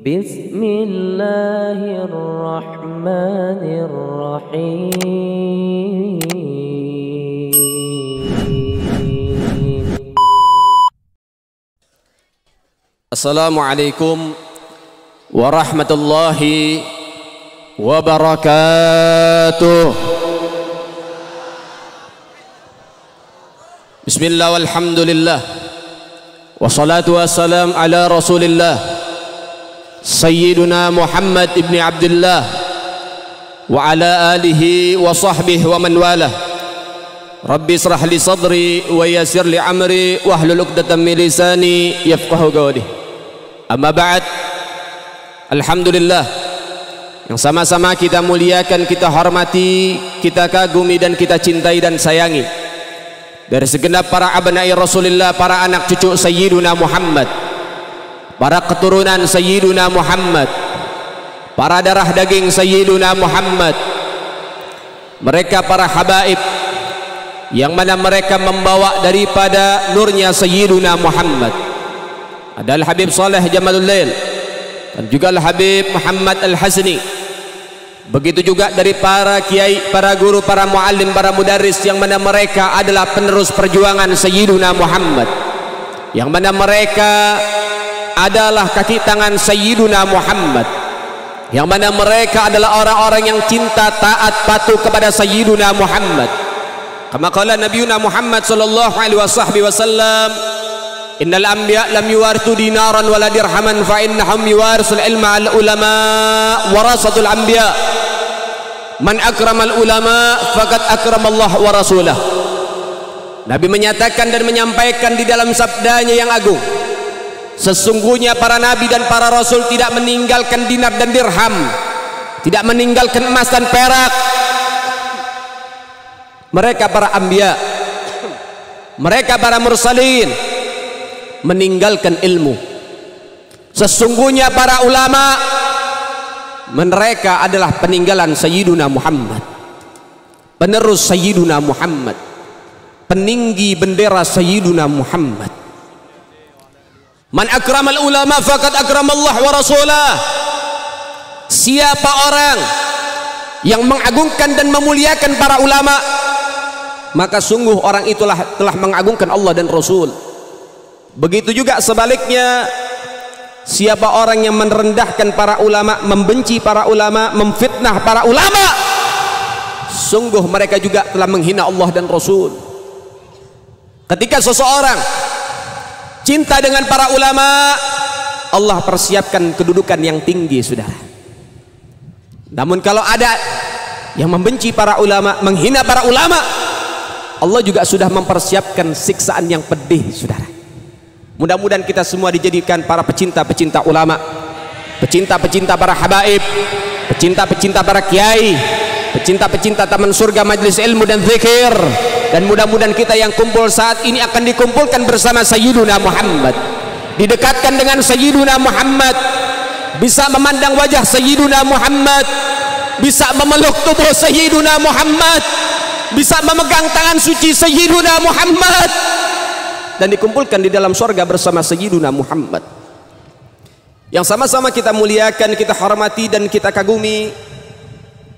Bismillahirrahmanirrahim. Assalamualaikum warahmatullahi wabarakatuh. Bismillah walhamdulillah wassalatu wassalam ala rasulillah Sayyiduna Muhammad ibn Abdullah wa ala alihi wa sahbihi wa man walah. Rabbi israh li sadri wa yassir li amri wahlul 'uqdatam min lisani yafqahu qawli. Amma ba'd. Alhamdulillah, yang sama-sama kita muliakan, kita hormati, kita kagumi dan kita cintai dan sayangi, dari segenap para abna'i Rasulullah, para anak cucu Sayyiduna Muhammad, para keturunan Sayyiduna Muhammad, para darah daging Sayyiduna Muhammad, mereka para habaib yang mana mereka membawa daripada nurnya Sayyiduna Muhammad. Ada Al-Habib Saleh Jamalul Lail dan juga Al-Habib Muhammad Al-Hasni. Begitu juga dari para kiai, para guru, para muallim, para mudarris, yang mana mereka adalah penerus perjuangan Sayyiduna Muhammad, yang mana mereka adalah kaki tangan Sayyiduna Muhammad, yang mana mereka adalah orang-orang yang cinta, taat, patuh kepada Sayyiduna Muhammad. Kama qala Nabiyuna Muhammad sallallahu alaihi wasallam, innal anbiya lam yuwarithu dinaran wala dirhaman fa innahum yuwarisul ilma al ulama warasatul anbiya. Man akramal ulama faqad akramallah wa rasulah. Nabi menyatakan dan menyampaikan di dalam sabdanya yang agung, sesungguhnya para nabi dan para rasul tidak meninggalkan dinar dan dirham, tidak meninggalkan emas dan perak. Mereka para anbiya, mereka para mursalin, meninggalkan ilmu. Sesungguhnya para ulama, mereka adalah peninggalan Sayyiduna Muhammad, penerus Sayyiduna Muhammad, peninggi bendera Sayyiduna Muhammad. Man akramal ulama faqad akramallah wa rasulah. Siapa orang yang mengagungkan dan memuliakan para ulama, maka sungguh orang itulah telah mengagungkan Allah dan Rasul. Begitu juga sebaliknya, siapa orang yang merendahkan para ulama, membenci para ulama, memfitnah para ulama, sungguh mereka juga telah menghina Allah dan Rasul. Ketika seseorang cinta dengan para ulama, Allah persiapkan kedudukan yang tinggi, saudara. Namun kalau ada yang membenci para ulama, menghina para ulama, Allah juga sudah mempersiapkan siksaan yang pedih, saudara. Mudah-mudahan kita semua dijadikan para pecinta-pecinta ulama, pecinta-pecinta para habaib, pecinta-pecinta para kiai, pecinta-pecinta taman surga majelis ilmu dan zikir. Dan mudah-mudahan kita yang kumpul saat ini akan dikumpulkan bersama Sayyiduna Muhammad, didekatkan dengan Sayyiduna Muhammad, bisa memandang wajah Sayyiduna Muhammad, bisa memeluk tubuh Sayyiduna Muhammad, bisa memegang tangan suci Sayyiduna Muhammad, dan dikumpulkan di dalam surga bersama Sayyiduna Muhammad. Yang sama-sama kita muliakan, kita hormati dan kita kagumi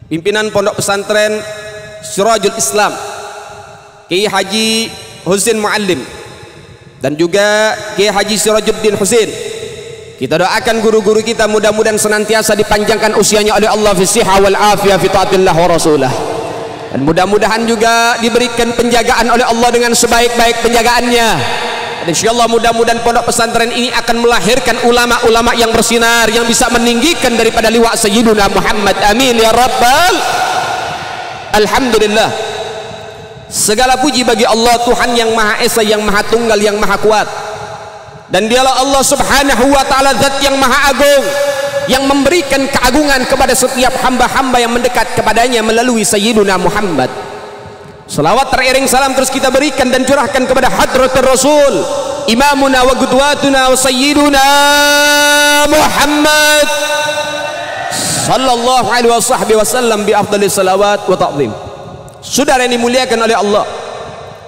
pimpinan Pondok Pesantren Sirajul Islam, Kiai Haji Husin Muallim, dan juga Kiai Haji Sirajuddin Husin. Kita doakan guru-guru kita mudah-mudahan senantiasa dipanjangkan usianya oleh Allah fi sihah wal afiyah fi taatillah wa rasulah, dan mudah-mudahan juga diberikan penjagaan oleh Allah dengan sebaik-baik penjagaannya. Dan insyaallah mudah-mudahan pondok pesantren ini akan melahirkan ulama-ulama yang bersinar, yang bisa meninggikan daripada liwa Sayyiduna Muhammad. Amin ya rabbal. Alhamdulillah, segala puji bagi Allah, Tuhan yang Maha Esa, yang Maha Tunggal, yang Maha Kuat. Dan dialah Allah subhanahu wa ta'ala, zat yang Maha Agung, yang memberikan keagungan kepada setiap hamba-hamba yang mendekat kepadanya melalui Sayyiduna Muhammad. Salawat teriring salam terus kita berikan dan curahkan kepada hadratul Rasul, imamuna wa qudwatuna wa Sayyiduna Muhammad sallallahu alaihi wasallam bi afdalis salawat wa ta'zim. Saudara yang dimuliakan oleh Allah,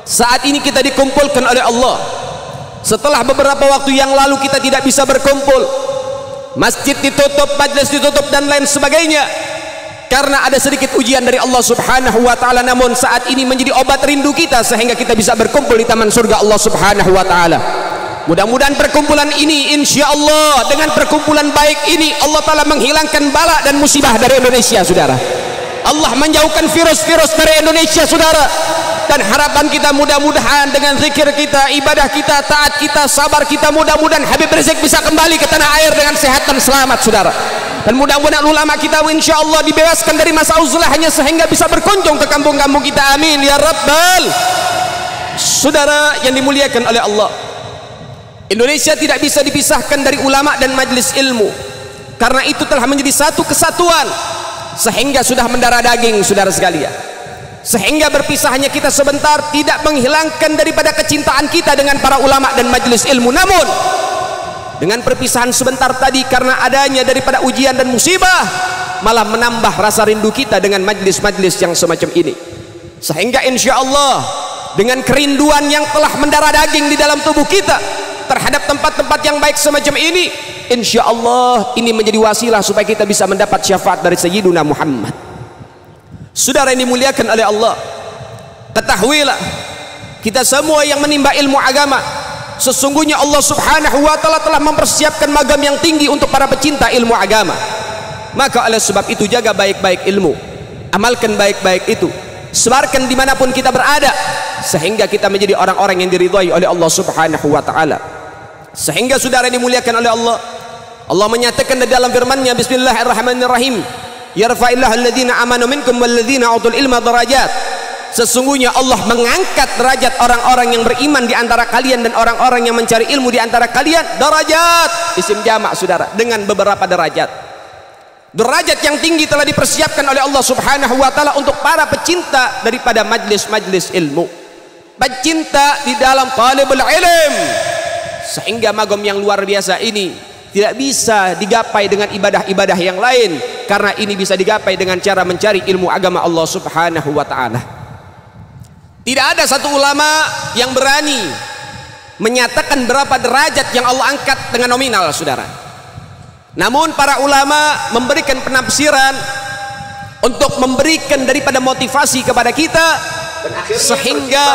saat ini kita dikumpulkan oleh Allah setelah beberapa waktu yang lalu kita tidak bisa berkumpul. masjid ditutup, majelis ditutup dan lain sebagainya, karena ada sedikit ujian dari Allah Subhanahu wa taala. Namun saat ini menjadi obat rindu kita sehingga kita bisa berkumpul di taman surga Allah Subhanahu wa taala. Mudah-mudahan perkumpulan ini insyaallah, dengan perkumpulan baik ini Allah taala menghilangkan bala dan musibah dari Indonesia, saudara. Allah menjauhkan virus-virus dari Indonesia, saudara. Dan harapan kita mudah-mudahan dengan zikir kita, ibadah kita, taat kita, sabar kita, mudah-mudahan Habib Rizik bisa kembali ke tanah air dengan sehat dan selamat, saudara. Dan mudah-mudahan ulama kita insyaallah dibebaskan dari masa uzlahnya sehingga bisa berkunjung ke kampung-kampung kita, amin ya rabbal. Saudara yang dimuliakan oleh Allah, Indonesia tidak bisa dipisahkan dari ulama dan majelis ilmu, karena itu telah menjadi satu kesatuan sehingga sudah mendarah daging, saudara sekalian. Sehingga berpisahnya kita sebentar tidak menghilangkan daripada kecintaan kita dengan para ulama dan majelis ilmu. Namun dengan perpisahan sebentar tadi, karena adanya daripada ujian dan musibah, malah menambah rasa rindu kita dengan majelis-majelis yang semacam ini. Sehingga insya Allah dengan kerinduan yang telah mendarah daging di dalam tubuh kita terhadap tempat-tempat yang baik semacam ini, insya Allah ini menjadi wasilah supaya kita bisa mendapat syafaat dari Sayyiduna Muhammad. Saudara yang dimuliakan oleh Allah, ketahuilah kita semua yang menimba ilmu agama, sesungguhnya Allah Subhanahu wa taala telah mempersiapkan magam yang tinggi untuk para pecinta ilmu agama. Maka oleh sebab itu jaga baik-baik ilmu, amalkan baik-baik itu, sebarkan dimanapun kita berada, sehingga kita menjadi orang-orang yang diridhai oleh Allah Subhanahu wa taala. Sehingga saudara yang dimuliakan oleh Allah, Allah menyatakan di dalam firman-Nya, Bismillahirrahmanirrahim, yarfa'illahu alladhina amanu minkum walladhina utul ilma darajat. Sesungguhnya Allah mengangkat derajat orang-orang yang beriman di antara kalian dan orang-orang yang mencari ilmu di antara kalian. Darajat isim jamak, saudara, dengan beberapa derajat. Derajat yang tinggi telah dipersiapkan oleh Allah Subhanahu wa taala untuk para pecinta daripada majlis-majlis ilmu, pecinta di dalam talibul ilm. Sehingga magam yang luar biasa ini tidak bisa digapai dengan ibadah-ibadah yang lain, karena ini bisa digapai dengan cara mencari ilmu agama Allah Subhanahu wa taala. Tidak ada satu ulama yang berani menyatakan berapa derajat yang Allah angkat dengan nominal, saudara. Namun para ulama memberikan penafsiran untuk memberikan daripada motivasi kepada kita, sehingga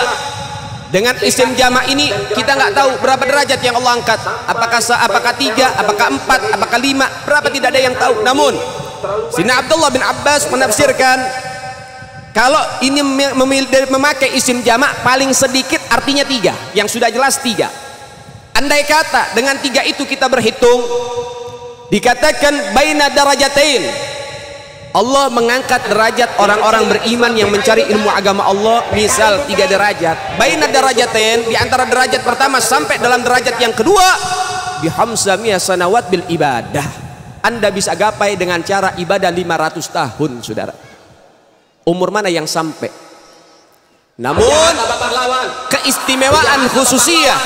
dengan isim jama' ini kita nggak tahu berapa derajat yang Allah angkat, apakah 3, apakah 4, apakah 5, berapa tidak ada yang tahu. Namun Sayyidina Abdullah bin Abbas menafsirkan, kalau ini memakai isim jama' paling sedikit artinya 3, yang sudah jelas 3. Andai kata dengan 3 itu kita berhitung, dikatakan baina darajatain, Allah mengangkat derajat orang-orang beriman yang mencari ilmu agama Allah, misal 3 derajat. Baina darajatain, di antara derajat pertama sampai dalam derajat yang kedua, bihamsamiyah sanawat bil ibadah. Anda bisa gapai dengan cara ibadah 500 tahun, saudara. Umur mana yang sampai? Namun keistimewaan khususiyah,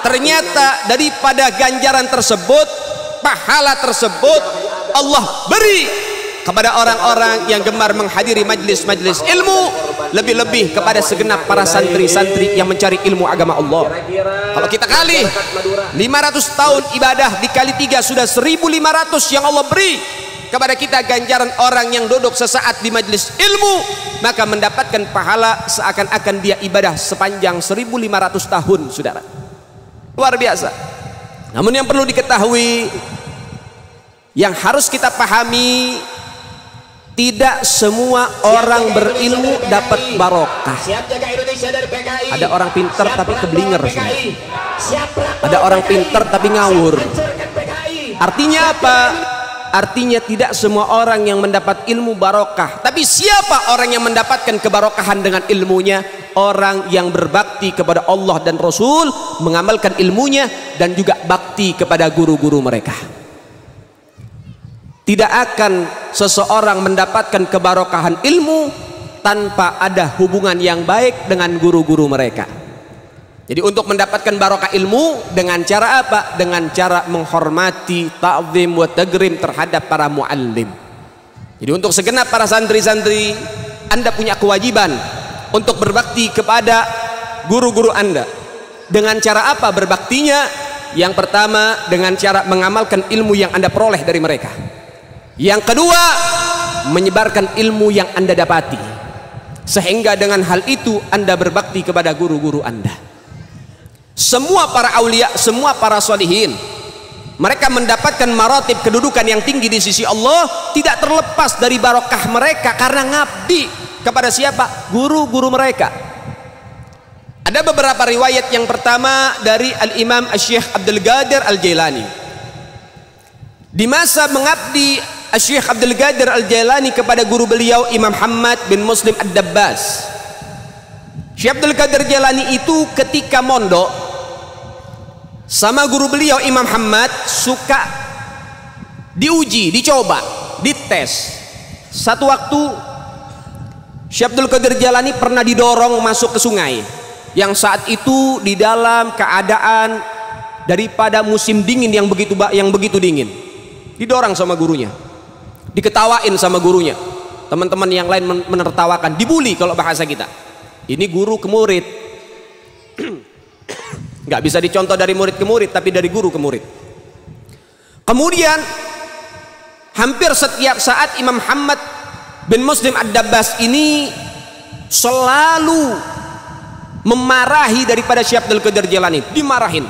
ternyata daripada ganjaran tersebut, pahala tersebut Allah beri kepada orang-orang yang gemar menghadiri majlis-majlis ilmu, lebih-lebih kepada segenap para santri-santri yang mencari ilmu agama Allah. Kalau kita kali 500 tahun ibadah dikali 3 sudah 1.500 yang Allah beri kepada kita ganjaran orang yang duduk sesaat di majlis ilmu, maka mendapatkan pahala seakan-akan dia ibadah sepanjang 1.500 tahun, saudara. Luar biasa. Namun yang perlu diketahui, yang harus kita pahami, tidak semua orang berilmu dapat barokah. Ada orang pintar tapi keblinger, ada orang pintar tapi ngawur. Artinya apa? Artinya tidak semua orang yang mendapat ilmu barokah. Tapi siapa orang yang mendapatkan kebarokahan dengan ilmunya? Orang yang berbakti kepada Allah dan Rasul, mengamalkan ilmunya, dan juga bakti kepada guru-guru mereka. Tidak akan seseorang mendapatkan kebarokahan ilmu tanpa ada hubungan yang baik dengan guru-guru mereka. Jadi untuk mendapatkan barokah ilmu dengan cara apa? Dengan cara menghormati, ta'zim wa tagrim terhadap para muallim. Jadi untuk segenap para santri-santri, Anda punya kewajiban untuk berbakti kepada guru-guru Anda. Dengan cara apa berbaktinya? yang pertama dengan cara mengamalkan ilmu yang Anda peroleh dari mereka. Yang kedua, menyebarkan ilmu yang Anda dapati, sehingga dengan hal itu Anda berbakti kepada guru-guru Anda. Semua para aulia, semua para sholihin, mereka mendapatkan maratib kedudukan yang tinggi di sisi Allah tidak terlepas dari barokah mereka karena ngabdi kepada siapa? Guru-guru mereka. Ada beberapa riwayat. Yang pertama dari Al-Imam Syekh Abdul Qadir Al-Jailani. Di masa mengabdi Syekh Abdul Qadir Al-Jailani kepada guru beliau Imam Muhammad bin Muslim Ad-Dabbas, Syekh Abdul Qadir Jailani itu ketika mondok sama guru beliau Imam Muhammad suka diuji, dicoba, dites. Satu waktu Syekh Abdul Qadir Jailani pernah didorong masuk ke sungai yang saat itu di dalam keadaan daripada musim dingin yang begitu dingin. Didorong sama gurunya, diketawain sama gurunya. Teman-teman yang lain menertawakan, dibully kalau bahasa kita. Ini guru ke murid. Nggak bisa dicontoh dari murid ke murid, tapi dari guru ke murid. Kemudian hampir setiap saat Imam Muhammad bin Muslim Ad-Dabbas ini selalu memarahi daripada Syekh Abdul Qadir Jailani, dimarahin.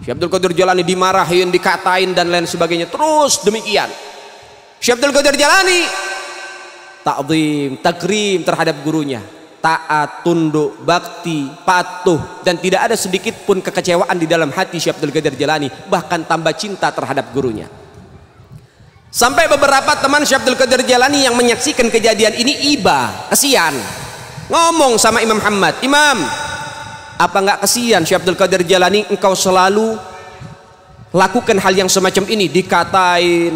Syekh Abdul Qadir Jailani dimarahin, dikatain dan lain sebagainya. Terus demikian. Syekh Abdul Qadir Jailani ta'zim, takrim terhadap gurunya, taat, tunduk, bakti, patuh, dan tidak ada sedikit pun kekecewaan di dalam hati Syekh Abdul Qadir Jailani, bahkan tambah cinta terhadap gurunya. Sampai beberapa teman Syekh Abdul Qadir Jailani yang menyaksikan kejadian ini iba, kasihan, ngomong sama Imam Muhammad, "Imam, apa nggak kasihan Syekh Abdul Qadir Jailani engkau selalu lakukan hal yang semacam ini, dikatain,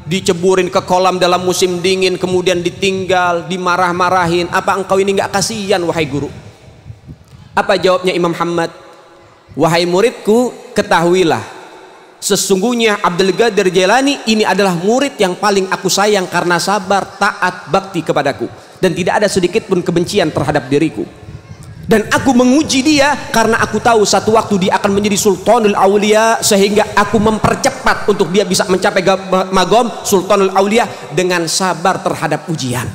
diceburin ke kolam dalam musim dingin, kemudian ditinggal, dimarah-marahin. Apa engkau ini nggak kasihan wahai guru?" Apa jawabnya Imam Muhammad? "Wahai muridku, ketahuilah, sesungguhnya Abdul Qadir Jailani ini adalah murid yang paling aku sayang karena sabar, taat, bakti kepadaku, dan tidak ada sedikit pun kebencian terhadap diriku. Dan aku menguji dia karena aku tahu satu waktu dia akan menjadi Sultanul Aulia, sehingga aku mempercepat untuk dia bisa mencapai magom Sultanul Aulia dengan sabar terhadap ujian."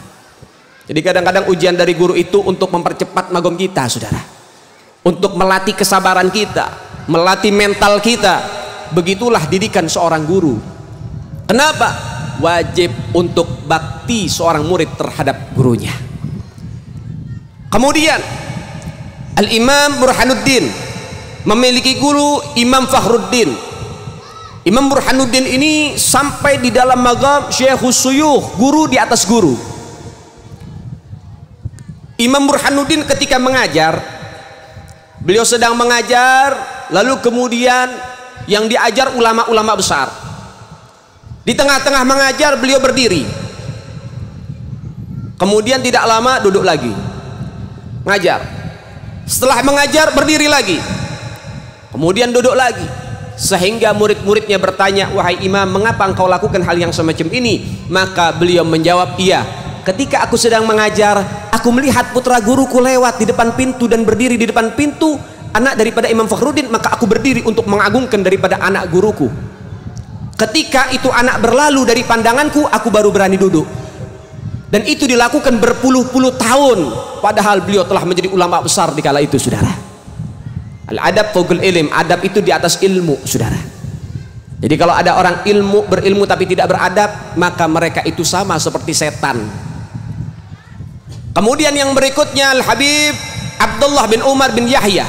Jadi kadang-kadang ujian dari guru itu untuk mempercepat magom kita, saudara, untuk melatih kesabaran kita, melatih mental kita. Begitulah didikan seorang guru. Kenapa? Wajib untuk bakti seorang murid terhadap gurunya. Kemudian Al-Imam Burhanuddin memiliki guru Imam Fakhruddin. Imam Burhanuddin ini sampai di dalam maqam Syekhus Suyukh, guru di atas guru. Imam Burhanuddin ketika mengajar, beliau sedang mengajar, lalu kemudian yang diajar ulama-ulama besar. Di tengah-tengah mengajar beliau berdiri, kemudian tidak lama duduk lagi ngajar. Setelah mengajar berdiri lagi, kemudian duduk lagi, sehingga murid-muridnya bertanya, "Wahai Imam, mengapa engkau lakukan hal yang semacam ini?" Maka beliau menjawab, "Iya, ketika aku sedang mengajar, aku melihat putra guruku lewat di depan pintu dan berdiri di depan pintu, anak daripada Imam Fakhruddin, maka aku berdiri untuk mengagungkan daripada anak guruku. Ketika itu anak berlalu dari pandanganku, aku baru berani duduk." Dan itu dilakukan berpuluh-puluh tahun, padahal beliau telah menjadi ulama besar di kala itu, saudara. Al-adab fawqal ilm, adab itu di atas ilmu, saudara. Jadi kalau ada orang berilmu tapi tidak beradab, maka mereka itu sama seperti setan. Kemudian yang berikutnya Al-Habib Abdullah bin Umar bin Yahya.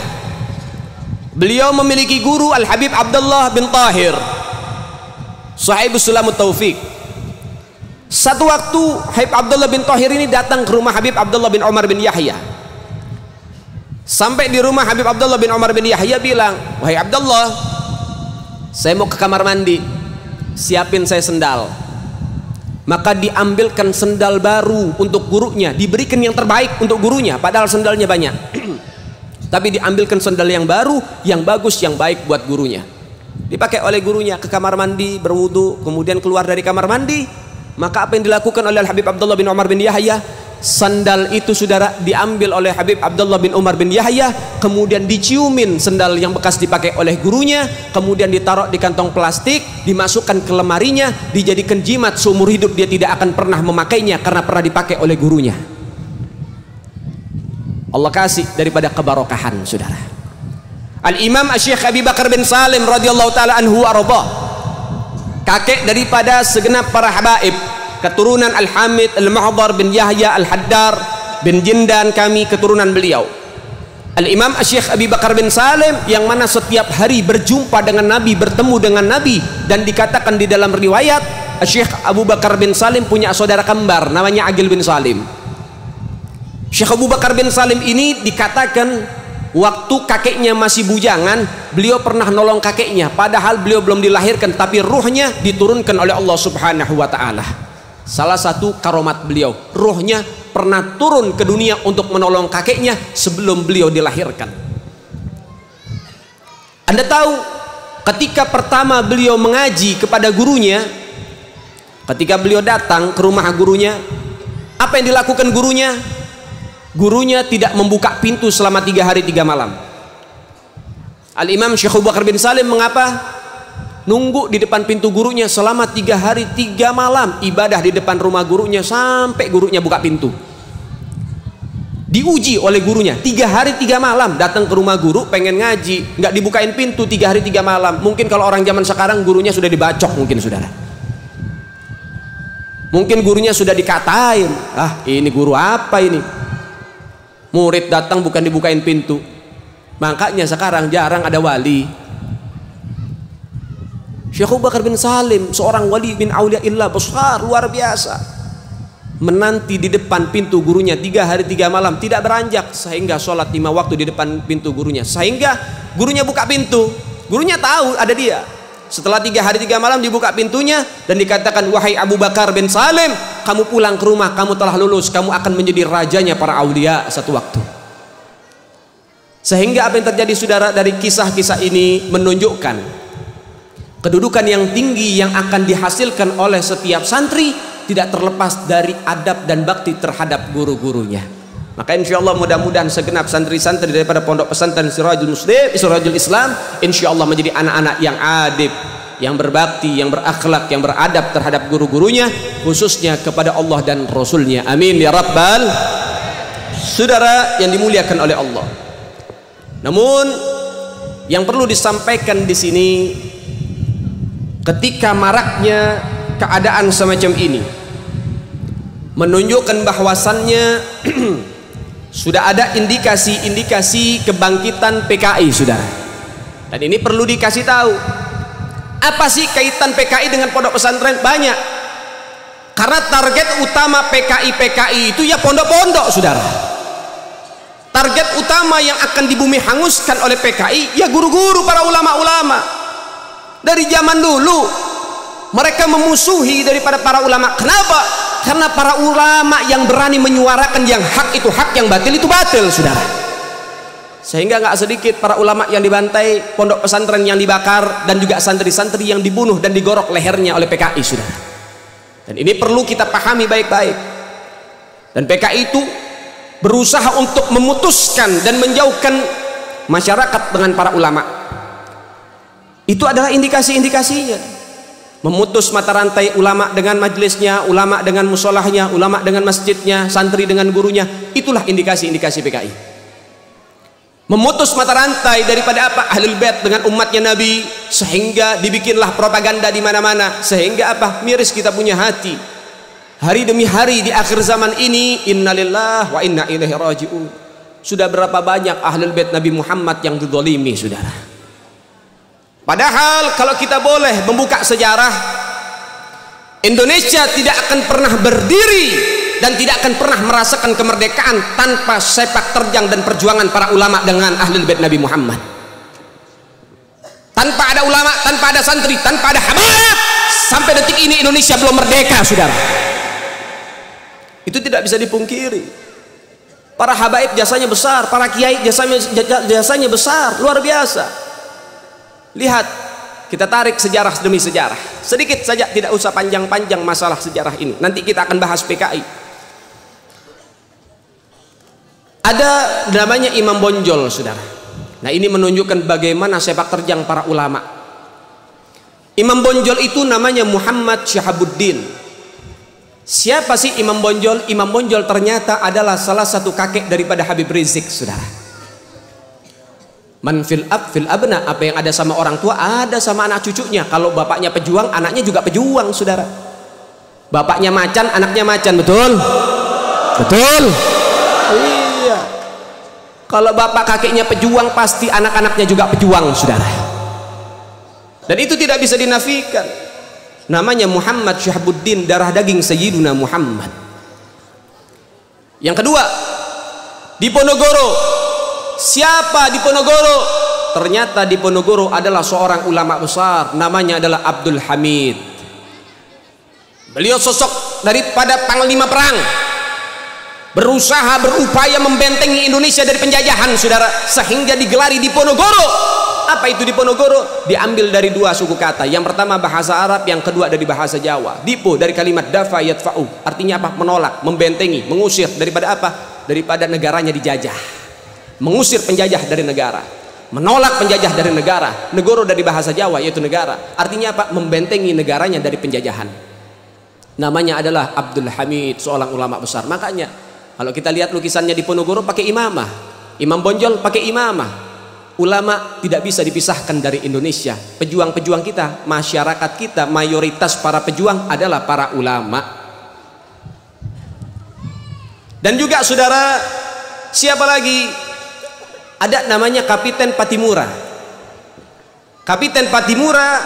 Beliau memiliki guru Al-Habib Abdullah bin Tahir, Sahibus Sulamut Taufiq. Satu waktu Habib Abdullah bin Tahir ini datang ke rumah Habib Abdullah bin Umar bin Yahya. Sampai di rumah Habib Abdullah bin Umar bin Yahya bilang, "Wahai Abdullah, saya mau ke kamar mandi, siapin saya sendal." Maka diambilkan sendal baru untuk gurunya, diberikan yang terbaik untuk gurunya, padahal sendalnya banyak. Tapi diambilkan sendal yang baru, yang bagus, yang baik buat gurunya. Dipakai oleh gurunya ke kamar mandi, berwudu, kemudian keluar dari kamar mandi. Maka apa yang dilakukan oleh Habib Abdullah bin Umar bin Yahya? Sandal itu saudara diambil oleh Habib Abdullah bin Umar bin Yahya, kemudian diciumin sandal yang bekas dipakai oleh gurunya, kemudian ditaruh di kantong plastik, dimasukkan ke lemarinya, dijadikan jimat seumur hidup. Dia tidak akan pernah memakainya karena pernah dipakai oleh gurunya. Allah kasih daripada kebarokahan saudara. Al-Imam Syekh Abi Bakar bin Salim radhiyallahu taala anhu arba, kakek daripada segenap para habaib, keturunan Al-Hamid Al-Mahdar bin Yahya Al-Haddar bin Jindan, kami keturunan beliau. Al-Imam Syekh Abi Bakar bin Salim yang mana setiap hari berjumpa dengan Nabi, bertemu dengan Nabi, dan dikatakan di dalam riwayat Syekh Abu Bakar bin Salim punya saudara kembar namanya Agil bin Salim. Syekh Abu Bakar bin Salim ini dikatakan waktu kakeknya masih bujangan, beliau pernah nolong kakeknya, padahal beliau belum dilahirkan, tapi ruhnya diturunkan oleh Allah Subhanahu wa taala. Salah satu karomat beliau, ruhnya pernah turun ke dunia untuk menolong kakeknya sebelum beliau dilahirkan. Anda tahu ketika pertama beliau mengaji kepada gurunya, ketika beliau datang ke rumah gurunya, apa yang dilakukan gurunya? Gurunya tidak membuka pintu selama 3 hari 3 malam. Al-Imam Syekh Abu Bakar bin Salim mengapa? Nunggu di depan pintu gurunya selama 3 hari 3 malam, ibadah di depan rumah gurunya sampai gurunya buka pintu. Diuji oleh gurunya 3 hari 3 malam, datang ke rumah guru pengen ngaji, nggak dibukain pintu 3 hari 3 malam. Mungkin kalau orang zaman sekarang gurunya sudah dibacok mungkin saudara. Mungkin gurunya sudah dikatain, ah ini guru apa ini? Murid datang bukan dibukain pintu. Makanya sekarang jarang ada wali. Syekh Abu Bakar bin Salim seorang wali bin auliaillah besar luar biasa, menanti di depan pintu gurunya 3 hari 3 malam tidak beranjak, sehingga sholat 5 waktu di depan pintu gurunya, sehingga gurunya buka pintu, gurunya tahu ada dia. Setelah 3 hari 3 malam dibuka pintunya dan dikatakan, wahai Abu Bakar bin Salim, kamu pulang ke rumah, kamu telah lulus, kamu akan menjadi rajanya para aulia satu waktu. Sehingga apa yang terjadi saudara dari kisah-kisah ini menunjukkan kedudukan yang tinggi yang akan dihasilkan oleh setiap santri tidak terlepas dari adab dan bakti terhadap guru-gurunya. Maka insya Allah mudah-mudahan segenap santri-santri daripada Pondok Pesantren Sirajul Muslim, Sirajul Islam, insya Allah menjadi anak-anak yang adib, yang berbakti, yang berakhlak, yang beradab terhadap guru-gurunya, khususnya kepada Allah dan Rasulnya. Amin ya Rabbal. Saudara yang dimuliakan oleh Allah. Namun yang perlu disampaikan di sini, ketika maraknya keadaan semacam ini menunjukkan bahwasannya sudah ada indikasi-indikasi kebangkitan PKI saudara. Dan ini perlu dikasih tahu, apa sih kaitan PKI dengan pondok pesantren? Banyak, karena target utama PKI itu ya pondok-pondok saudara. Target utama yang akan dibumi hanguskan oleh PKI ya guru-guru, para ulama-ulama. Dari zaman dulu mereka memusuhi daripada para ulama. Kenapa? Karena para ulama yang berani menyuarakan yang hak itu hak, yang batil itu batil saudara. Sehingga nggak sedikit para ulama yang dibantai, pondok pesantren yang dibakar, dan juga santri-santri yang dibunuh dan digorok lehernya oleh PKI saudara. Dan ini perlu kita pahami baik-baik. Dan PKI itu berusaha untuk memutuskan dan menjauhkan masyarakat dengan para ulama. Itu adalah indikasi-indikasinya. Memutus mata rantai ulama dengan majelisnya, ulama dengan musolahnya, ulama dengan masjidnya, santri dengan gurunya. Itulah indikasi-indikasi PKI. Memutus mata rantai daripada apa? Ahlul Bait dengan umatnya Nabi, sehingga dibikinlah propaganda di mana-mana. Sehingga apa? Miris kita punya hati. Hari demi hari di akhir zaman ini, innalillahi wa inna ilaihi raji'un. Sudah berapa banyak Ahlul Bait Nabi Muhammad yang dizalimi saudara. Padahal kalau kita boleh membuka sejarah, Indonesia tidak akan pernah berdiri dan tidak akan pernah merasakan kemerdekaan tanpa sepak terjang dan perjuangan para ulama dengan Ahlul Bait Nabi Muhammad. Tanpa ada ulama, tanpa ada santri, tanpa ada habaib, sampai detik ini Indonesia belum merdeka saudara. Itu tidak bisa dipungkiri. Para habaib jasanya besar, para kiai jasanya besar, luar biasa. Lihat, kita tarik sejarah demi sejarah sedikit saja, tidak usah panjang-panjang masalah sejarah ini, nanti kita akan bahas PKI. Ada namanya Imam Bonjol, saudara. Nah, ini menunjukkan bagaimana sepak terjang para ulama. Imam Bonjol itu namanya Muhammad Syahabuddin. Siapa sih Imam Bonjol? Imam Bonjol ternyata adalah salah satu kakek daripada Habib Rizik, saudara. Man fil ab fil abna, apa yang ada sama orang tua ada sama anak cucunya. Kalau bapaknya pejuang, anaknya juga pejuang, saudara. Bapaknya macan, anaknya macan, betul? Betul? Iya. Kalau bapak kakeknya pejuang, pasti anak-anaknya juga pejuang, saudara. Dan itu tidak bisa dinafikan. Namanya Muhammad Syahabuddin, darah daging Sayyiduna Muhammad. Yang kedua, di Ponorogo. Siapa di Ponorogo? Ternyata di Ponorogo adalah seorang ulama besar, namanya adalah Abdul Hamid. Beliau sosok daripada panglima perang, berusaha berupaya membentengi Indonesia dari penjajahan, saudara, sehingga digelari di Ponorogo. Apa itu di Ponorogo? Diambil dari dua suku kata. Yang pertama bahasa Arab, yang kedua dari bahasa Jawa. Dipo dari kalimat dafa yadfa'u, artinya apa? Menolak, membentengi, mengusir daripada apa? Daripada negaranya dijajah. Mengusir penjajah dari negara, menolak penjajah dari negara. Negoro dari bahasa Jawa yaitu negara, artinya apa? Membentengi negaranya dari penjajahan. Namanya adalah Abdul Hamid, seorang ulama besar. Makanya kalau kita lihat lukisannya di Ponorogo pakai imamah, Imam Bonjol pakai imamah. Ulama tidak bisa dipisahkan dari Indonesia. Pejuang-pejuang kita, masyarakat kita, mayoritas para pejuang adalah para ulama. Dan juga saudara, siapa lagi? Ada namanya Kapiten Patimura. Kapiten Patimura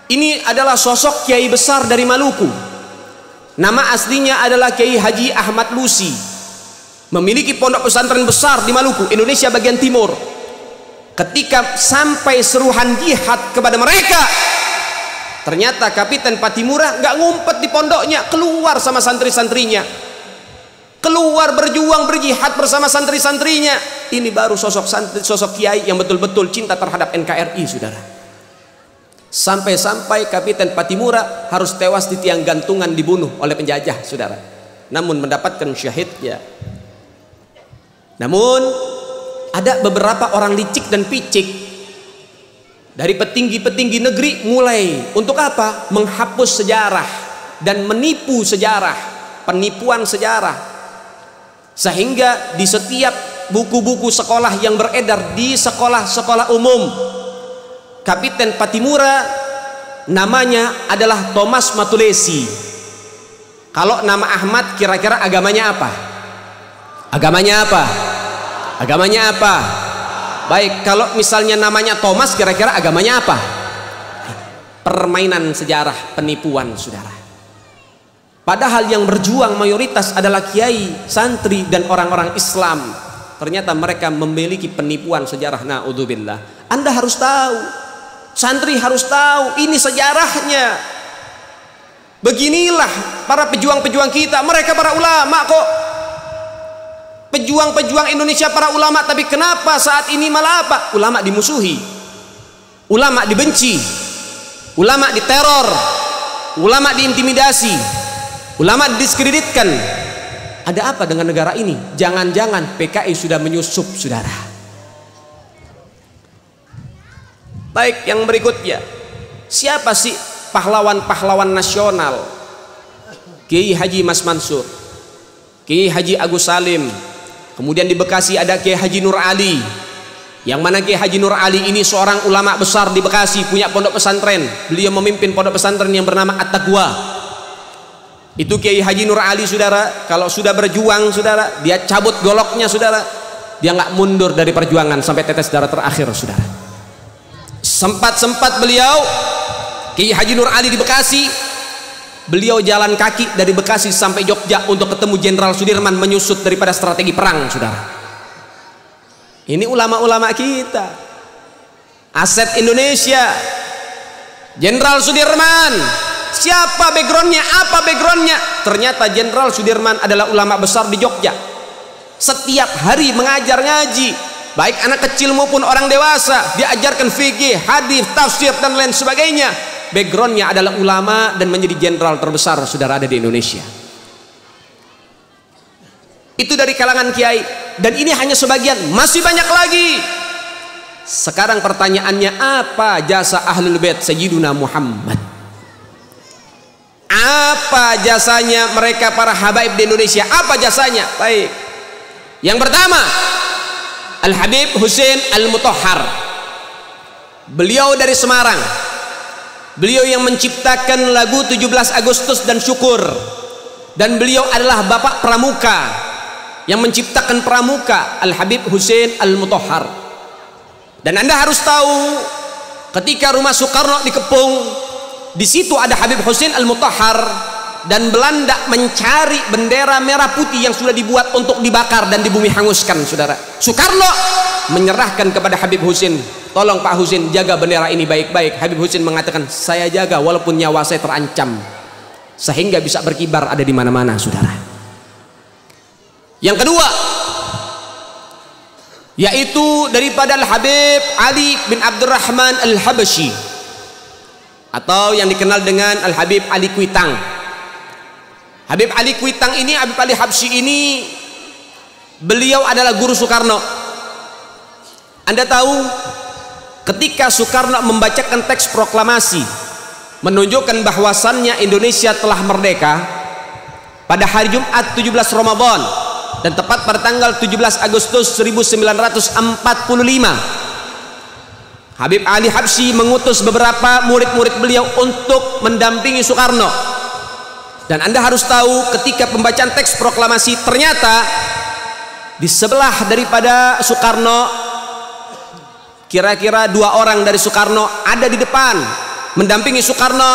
ini adalah sosok kiai besar dari Maluku. Nama aslinya adalah Kiai Haji Ahmad Lusi. Memiliki pondok pesantren besar di Maluku, Indonesia bagian timur. Ketika sampai seruhan jihad kepada mereka, ternyata Kapiten Patimura nggak ngumpet di pondoknya, keluar sama santri-santrinya, keluar berjuang berjihad bersama santri-santrinya. Ini baru sosok kiai yang betul-betul cinta terhadap NKRI, saudara. Sampai-sampai Kapiten Patimura harus tewas di tiang gantungan, dibunuh oleh penjajah, saudara. Namun mendapatkan syahidnya. Namun ada beberapa orang licik dan picik dari petinggi-petinggi negeri mulai untuk apa? Menghapus sejarah dan menipu sejarah, penipuan sejarah. Sehingga di setiap buku-buku sekolah yang beredar di sekolah-sekolah umum, Kapiten Patimura namanya adalah Thomas Matulesi. Kalau nama Ahmad kira-kira agamanya apa? Agamanya apa? Agamanya apa? Baik, kalau misalnya namanya Thomas, kira-kira agamanya apa? Permainan sejarah, penipuan, saudara. Padahal yang berjuang mayoritas adalah kiai, santri, dan orang-orang Islam. Ternyata mereka memiliki penipuan sejarah. Na'udzubillah. Anda harus tahu, santri harus tahu, ini sejarahnya. Beginilah para pejuang-pejuang kita, mereka para ulama kok. Pejuang-pejuang Indonesia para ulama, tapi kenapa saat ini malah apa? Ulama dimusuhi, ulama dibenci, ulama diteror, ulama diintimidasi, ulama didiskreditkan. Ada apa dengan negara ini? Jangan-jangan PKI sudah menyusup, saudara. Baik, yang berikutnya, siapa sih pahlawan-pahlawan nasional? Kiai Haji Mas Mansur, Kiai Haji Agus Salim. Kemudian di Bekasi ada Kiai Haji Nur Ali, yang mana Kiai Haji Nur Ali ini seorang ulama besar di Bekasi, punya pondok pesantren. Beliau memimpin pondok pesantren yang bernama At-Taqwa. Itu Kiai Haji Nur Ali, saudara. Kalau sudah berjuang, saudara, dia cabut goloknya, saudara. Dia nggak mundur dari perjuangan sampai tetes darah terakhir, saudara. Sempat beliau Kiai Haji Nur Ali di Bekasi, beliau jalan kaki dari Bekasi sampai Jogja untuk ketemu Jenderal Sudirman, menyusut daripada strategi perang, saudara. Ini ulama-ulama kita, aset Indonesia. Jenderal Sudirman, siapa backgroundnya? Apa backgroundnya? Ternyata Jenderal Sudirman adalah ulama besar di Jogja. Setiap hari mengajar ngaji, baik anak kecil maupun orang dewasa, diajarkan fikih, hadis, tafsir, dan lain sebagainya. Backgroundnya adalah ulama dan menjadi jenderal terbesar, saudara, ada di Indonesia. Itu dari kalangan kiai, dan ini hanya sebagian, masih banyak lagi. Sekarang pertanyaannya, apa jasa Ahlul Bait Sayyiduna Muhammad? Apa jasanya mereka para habaib di Indonesia? Apa jasanya? Baik. Yang pertama, Al-Habib Husain Al-Mutahhar. Beliau dari Semarang. Beliau yang menciptakan lagu 17 Agustus dan Syukur. Dan beliau adalah bapak pramuka yang menciptakan pramuka, Al-Habib Husain Al-Mutahhar. Dan Anda harus tahu, ketika rumah Soekarno dikepung, di situ ada Habib Husain Al-Mutahhar, dan Belanda mencari bendera merah putih yang sudah dibuat untuk dibakar dan dibumi hanguskan, saudara. Soekarno menyerahkan kepada Habib Husain, tolong Pak Husain jaga bendera ini baik-baik. Habib Husain mengatakan, saya jaga walaupun nyawa saya terancam, sehingga bisa berkibar ada di mana-mana, saudara. Yang kedua, yaitu daripada Al-Habib Ali bin Abdurrahman Al-Habsyi, atau yang dikenal dengan Al-Habib Ali Kuitang. Habib Ali Kuitang ini, Habib Ali Habsyi ini, beliau adalah guru Soekarno. Anda tahu, ketika Soekarno membacakan teks proklamasi menunjukkan bahwasannya Indonesia telah merdeka pada hari Jumat 17 Ramadan, dan tepat pada tanggal 17 Agustus 1945, Habib Ali Habsyi mengutus beberapa murid-murid beliau untuk mendampingi Soekarno. Dan Anda harus tahu, ketika pembacaan teks proklamasi, ternyata di sebelah daripada Soekarno, kira-kira 2 orang dari Soekarno ada di depan mendampingi Soekarno.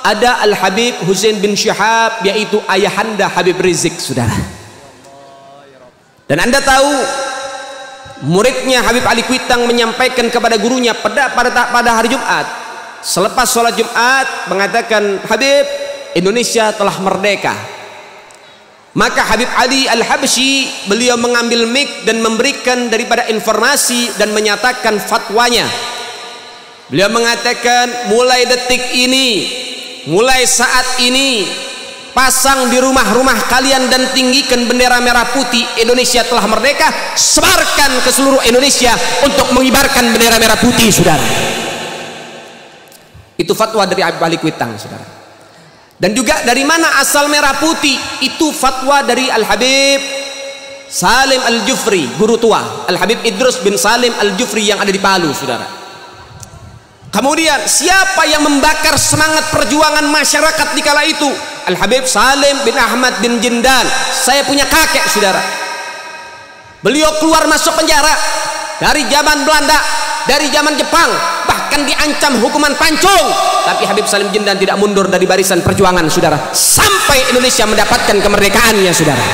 Ada Al-Habib Husain bin Syihab, yaitu ayahanda Habib Rizik, saudara. Dan Anda tahu, muridnya Habib Ali Kuitang menyampaikan kepada gurunya pada hari Jumat, selepas sholat Jumat, mengatakan, Habib, Indonesia telah merdeka. Maka Habib Ali Al-Habsyi, beliau mengambil mic dan memberikan daripada informasi dan menyatakan fatwanya. Beliau mengatakan, mulai detik ini, mulai saat ini, pasang di rumah-rumah kalian dan tinggikan bendera merah putih. Indonesia telah merdeka, sebarkan ke seluruh Indonesia untuk mengibarkan bendera merah putih, saudara. Itu fatwa dari Habib Ali Kuitang, saudara. Dan juga dari mana asal merah putih? Itu fatwa dari Al-Habib Salim Al-Jufri, guru tua, Al-Habib Idrus bin Salim Al-Jufri yang ada di Palu, saudara. Kemudian siapa yang membakar semangat perjuangan masyarakat di kala itu? Al-Habib Salim bin Ahmad bin Jindan. Saya punya kakek, saudara. Beliau keluar masuk penjara dari zaman Belanda, dari zaman Jepang, bahkan diancam hukuman pancung. Tapi Habib Salim Jindan tidak mundur dari barisan perjuangan, saudara, sampai Indonesia mendapatkan kemerdekaannya, saudara.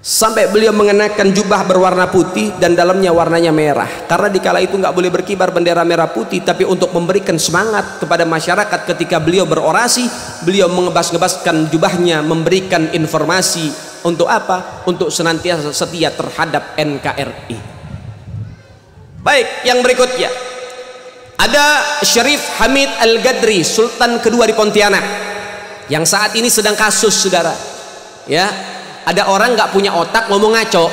Sampai beliau mengenakan jubah berwarna putih dan dalamnya warnanya merah, karena di kala itu nggak boleh berkibar bendera merah putih. Tapi untuk memberikan semangat kepada masyarakat ketika beliau berorasi, beliau mengebas-ngebaskan jubahnya, memberikan informasi. Untuk apa? Untuk senantiasa setia terhadap NKRI. Baik, yang berikutnya ada Syarif Hamid Al-Gadri, Sultan kedua di Pontianak, yang saat ini sedang kasus, saudara. Ya, ada orang nggak punya otak ngomong ngaco,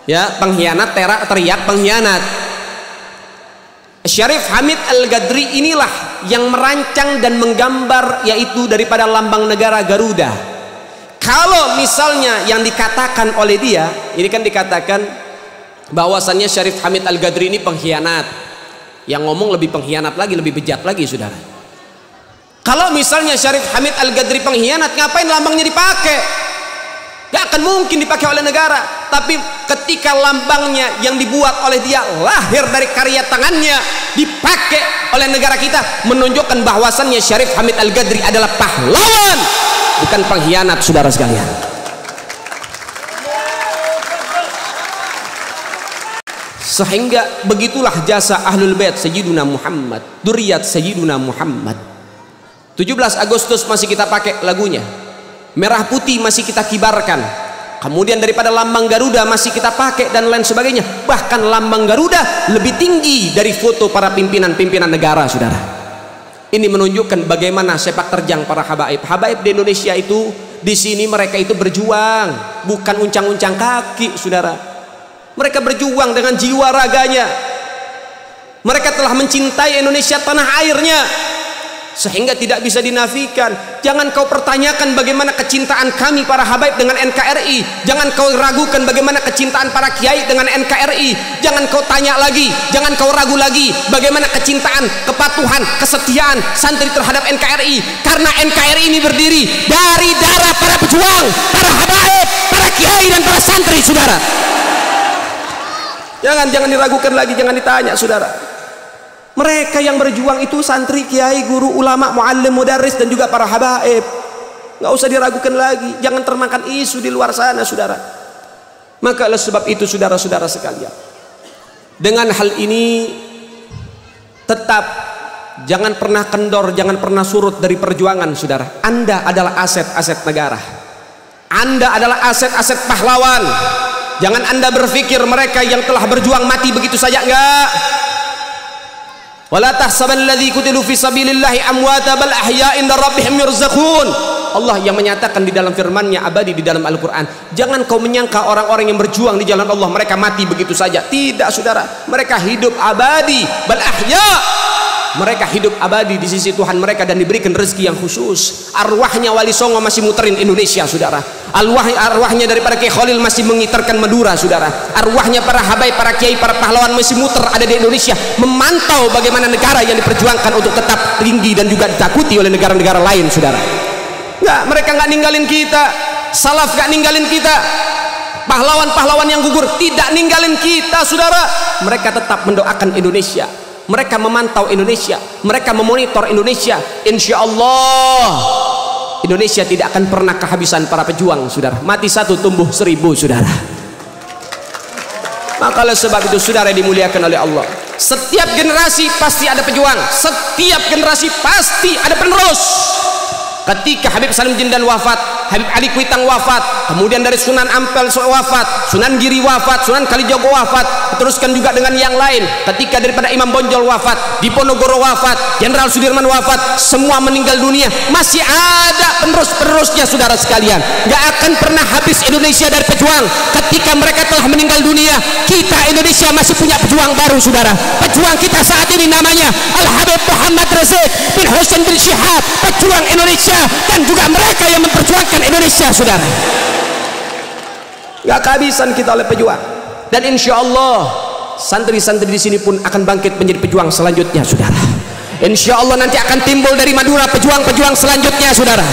ya, pengkhianat, teriak pengkhianat. Syarif Hamid Al-Gadri inilah yang merancang dan menggambar, yaitu daripada lambang negara Garuda. Kalau misalnya yang dikatakan oleh dia, ini kan dikatakan bahwasannya Syarif Hamid Al-Gadri ini pengkhianat, yang ngomong lebih pengkhianat lagi, lebih bejat lagi, saudara. Kalau misalnya Syarif Hamid Al-Gadri pengkhianat, ngapain lambangnya dipakai? Gak akan mungkin dipakai oleh negara. Tapi ketika lambangnya yang dibuat oleh dia, lahir dari karya tangannya, dipakai oleh negara kita, menunjukkan bahwasannya Syarif Hamid Al-Gadri adalah pahlawan, bukan pengkhianat, saudara sekalian. Sehingga begitulah jasa Ahlul Bait Sayyiduna Muhammad, Duriyat Sayyiduna Muhammad. 17 Agustus masih kita pakai lagunya, merah putih masih kita kibarkan, kemudian daripada lambang Garuda masih kita pakai dan lain sebagainya. Bahkan lambang Garuda lebih tinggi dari foto para pimpinan-pimpinan negara, saudara. Ini menunjukkan bagaimana sepak terjang para habaib. Habaib di Indonesia itu Di sini mereka itu berjuang, bukan uncang-uncang kaki, saudara. Mereka berjuang dengan jiwa raganya. Mereka telah mencintai Indonesia, tanah airnya, sehingga tidak bisa dinafikan. Jangan kau pertanyakan bagaimana kecintaan kami para habaib dengan NKRI. Jangan kau ragukan bagaimana kecintaan para kiai dengan NKRI. Jangan kau tanya lagi, jangan kau ragu lagi bagaimana kecintaan, kepatuhan, kesetiaan santri terhadap NKRI. Karena NKRI ini berdiri dari darah para pejuang, para habaib, para kiai dan para santri, saudara. Jangan diragukan lagi, jangan ditanya, saudara. Mereka yang berjuang itu santri, kiai, guru, ulama, muallim, mudarris dan juga para habaib. Nggak usah diragukan lagi. Jangan termakan isu di luar sana, saudara. Maka oleh sebab itu, saudara-saudara sekalian, dengan hal ini tetap jangan pernah kendor, jangan pernah surut dari perjuangan, saudara. Anda adalah aset-aset negara. Anda adalah aset-aset pahlawan. Jangan Anda berpikir mereka yang telah berjuang mati begitu saja, enggak. Wala tahsabanalladzi qutilu fi sabilillahi amwata bal ahya'in rabbihim yurzaqun. Allah yang menyatakan di dalam firman-Nya abadi di dalam Al-Qur'an. Jangan kau menyangka orang-orang yang berjuang di jalan Allah mereka mati begitu saja. Tidak, saudara. Mereka hidup abadi, bal ahya'. Mereka hidup abadi di sisi Tuhan mereka dan diberikan rezeki yang khusus. Arwahnya Wali Songo masih muterin Indonesia, saudara. Arwahnya daripada Kiai Khalil masih mengitarkan Madura, saudara. Arwahnya para habaib, para kiai, para pahlawan masih muter ada di Indonesia, memantau bagaimana negara yang diperjuangkan untuk tetap tinggi dan juga ditakuti oleh negara-negara lain, saudara. Enggak, mereka nggak ninggalin kita. Salaf nggak ninggalin kita. Pahlawan-pahlawan yang gugur tidak ninggalin kita, saudara. Mereka tetap mendoakan Indonesia. Mereka memantau Indonesia, mereka memonitor Indonesia. Insya Allah Indonesia tidak akan pernah kehabisan para pejuang, saudara. Mati satu tumbuh 1000, saudara. Maka oleh sebab itu, saudara dimuliakan oleh Allah, setiap generasi pasti ada pejuang, setiap generasi pasti ada penerus. Ketika Habib Salim Jindan wafat, Habib Ali Kuitang wafat, kemudian dari Sunan Ampel wafat, Sunan Giri wafat, Sunan Kalijogo wafat, teruskan juga dengan yang lain. Ketika daripada Imam Bonjol wafat, Diponegoro wafat, Jenderal Sudirman wafat, semua meninggal dunia. Masih ada penerus-penerusnya, saudara sekalian. Gak akan pernah habis Indonesia dari pejuang. Ketika mereka telah meninggal dunia, kita Indonesia masih punya pejuang baru, saudara. Pejuang kita saat ini namanya Al-Habib Muhammad Razik bin Hussein bin Syihab, pejuang Indonesia, dan juga mereka yang memperjuangkan Indonesia, saudara. Gak kehabisan kita oleh pejuang, dan insya Allah santri-santri di sini pun akan bangkit menjadi pejuang selanjutnya, saudara. Insya Allah nanti akan timbul dari Madura pejuang-pejuang selanjutnya, saudara.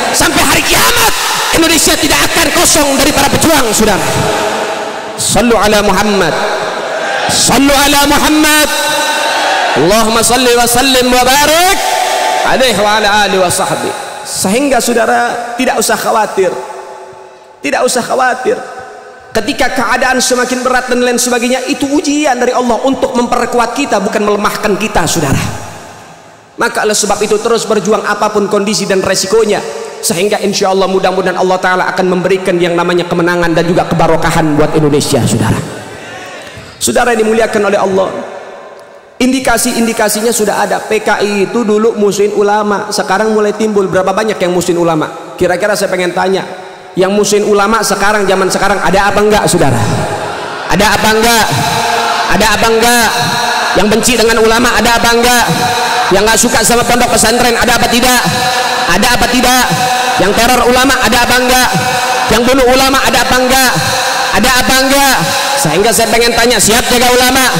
Sampai hari kiamat Indonesia tidak akan kosong dari para pejuang, saudara. Sallu ala Muhammad, sallu ala Muhammad. Allahumma salli wa sallim wa barik alaihi wa ala alihi wa sahbihi. Sehingga saudara tidak usah khawatir, tidak usah khawatir. Ketika keadaan semakin berat dan lain sebagainya, itu ujian dari Allah untuk memperkuat kita, bukan melemahkan kita, saudara. Maka oleh sebab itu terus berjuang apapun kondisi dan resikonya, sehingga insya Allah mudah-mudahan Allah Ta'ala akan memberikan yang namanya kemenangan dan juga kebarokahan buat Indonesia, saudara. Saudara yang dimuliakan oleh Allah, indikasi-indikasinya sudah ada. PKI itu dulu musuhin ulama, sekarang mulai timbul. Berapa banyak yang musuhin ulama? Kira-kira saya pengen tanya, yang musuhin ulama sekarang, zaman sekarang ada apa enggak, saudara? Ada apa enggak? Ada apa enggak? Yang benci dengan ulama ada apa enggak? Yang nggak suka sama pondok pesantren ada apa tidak? Ada apa tidak? Yang teror ulama ada apa enggak? Yang bunuh ulama ada apa enggak? Ada apa enggak? Sehingga saya pengen tanya, siap jaga ulama?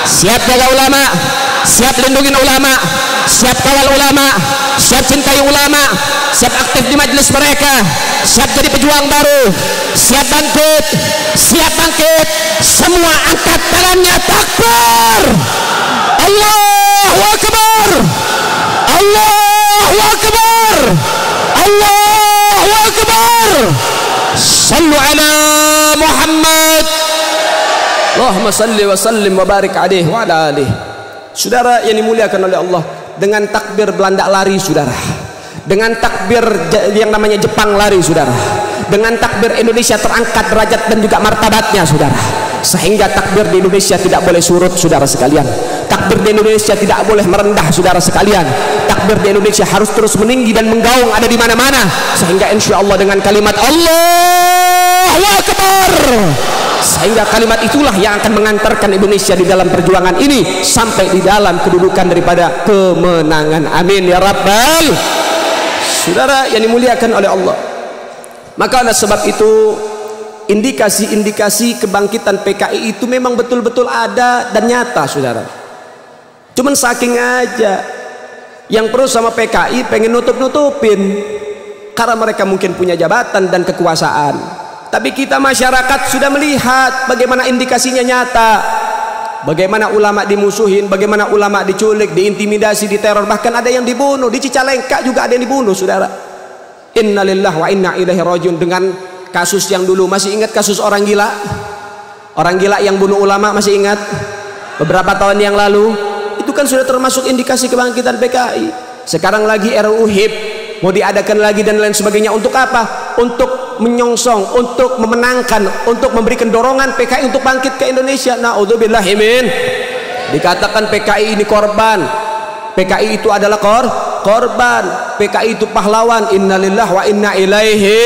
Siap jaga ulama? Siap lindungin ulama? Siap kawal ulama? Siap cintai ulama? Siap aktif di majelis mereka? Siap jadi pejuang baru? Siap bangkit? Siap bangkit? Semua angkat tangannya, takbir! Allahu Akbar! Allahu Akbar! Allahu Akbar! Sallu ala Muhammad. Allahumma salli wa sallim wa barik alaihi wa ala alihi. Saudara yang dimuliakan oleh Allah, dengan takbir Belanda lari, saudara. Dengan takbir yang namanya Jepang lari, saudara. Dengan takbir Indonesia terangkat derajat dan juga martabatnya, saudara. Sehingga takbir di Indonesia tidak boleh surut, saudara sekalian. Takbir di Indonesia tidak boleh merendah, saudara sekalian. takbir di Indonesia harus terus meninggi dan menggaung ada di mana-mana, sehingga insya Allah dengan kalimat Allahu Akbar, sehingga kalimat itulah yang akan mengantarkan Indonesia di dalam perjuangan ini sampai di dalam kedudukan daripada kemenangan. Amin ya Rabbal. Saudara yang dimuliakan oleh Allah, maka oleh sebab itu indikasi-indikasi kebangkitan PKI itu memang betul-betul ada dan nyata, saudara. Cuman saking aja yang perlu sama PKI pengen nutup-nutupin karena mereka mungkin punya jabatan dan kekuasaan. Tapi kita masyarakat sudah melihat bagaimana indikasinya nyata, bagaimana ulama dimusuhin, bagaimana ulama diculik, diintimidasi, diteror, bahkan ada yang dibunuh. Di Cicalengka juga ada yang dibunuh, saudara. Innalillahi wa inna ilaihi rajiun. Dengan kasus yang dulu, masih ingat kasus orang gila? Orang gila yang bunuh ulama, masih ingat? Beberapa tahun yang lalu itu kan sudah termasuk indikasi kebangkitan PKI. Sekarang lagi RUU HIP mau diadakan lagi dan lain sebagainya. Untuk apa? Untuk menyongsong, untuk memenangkan, untuk memberikan dorongan PKI untuk bangkit ke Indonesia. Na'udzubillahi min. Dikatakan PKI ini korban, PKI itu adalah korban, PKI itu pahlawan. Innalillahi wa inna ilaihi.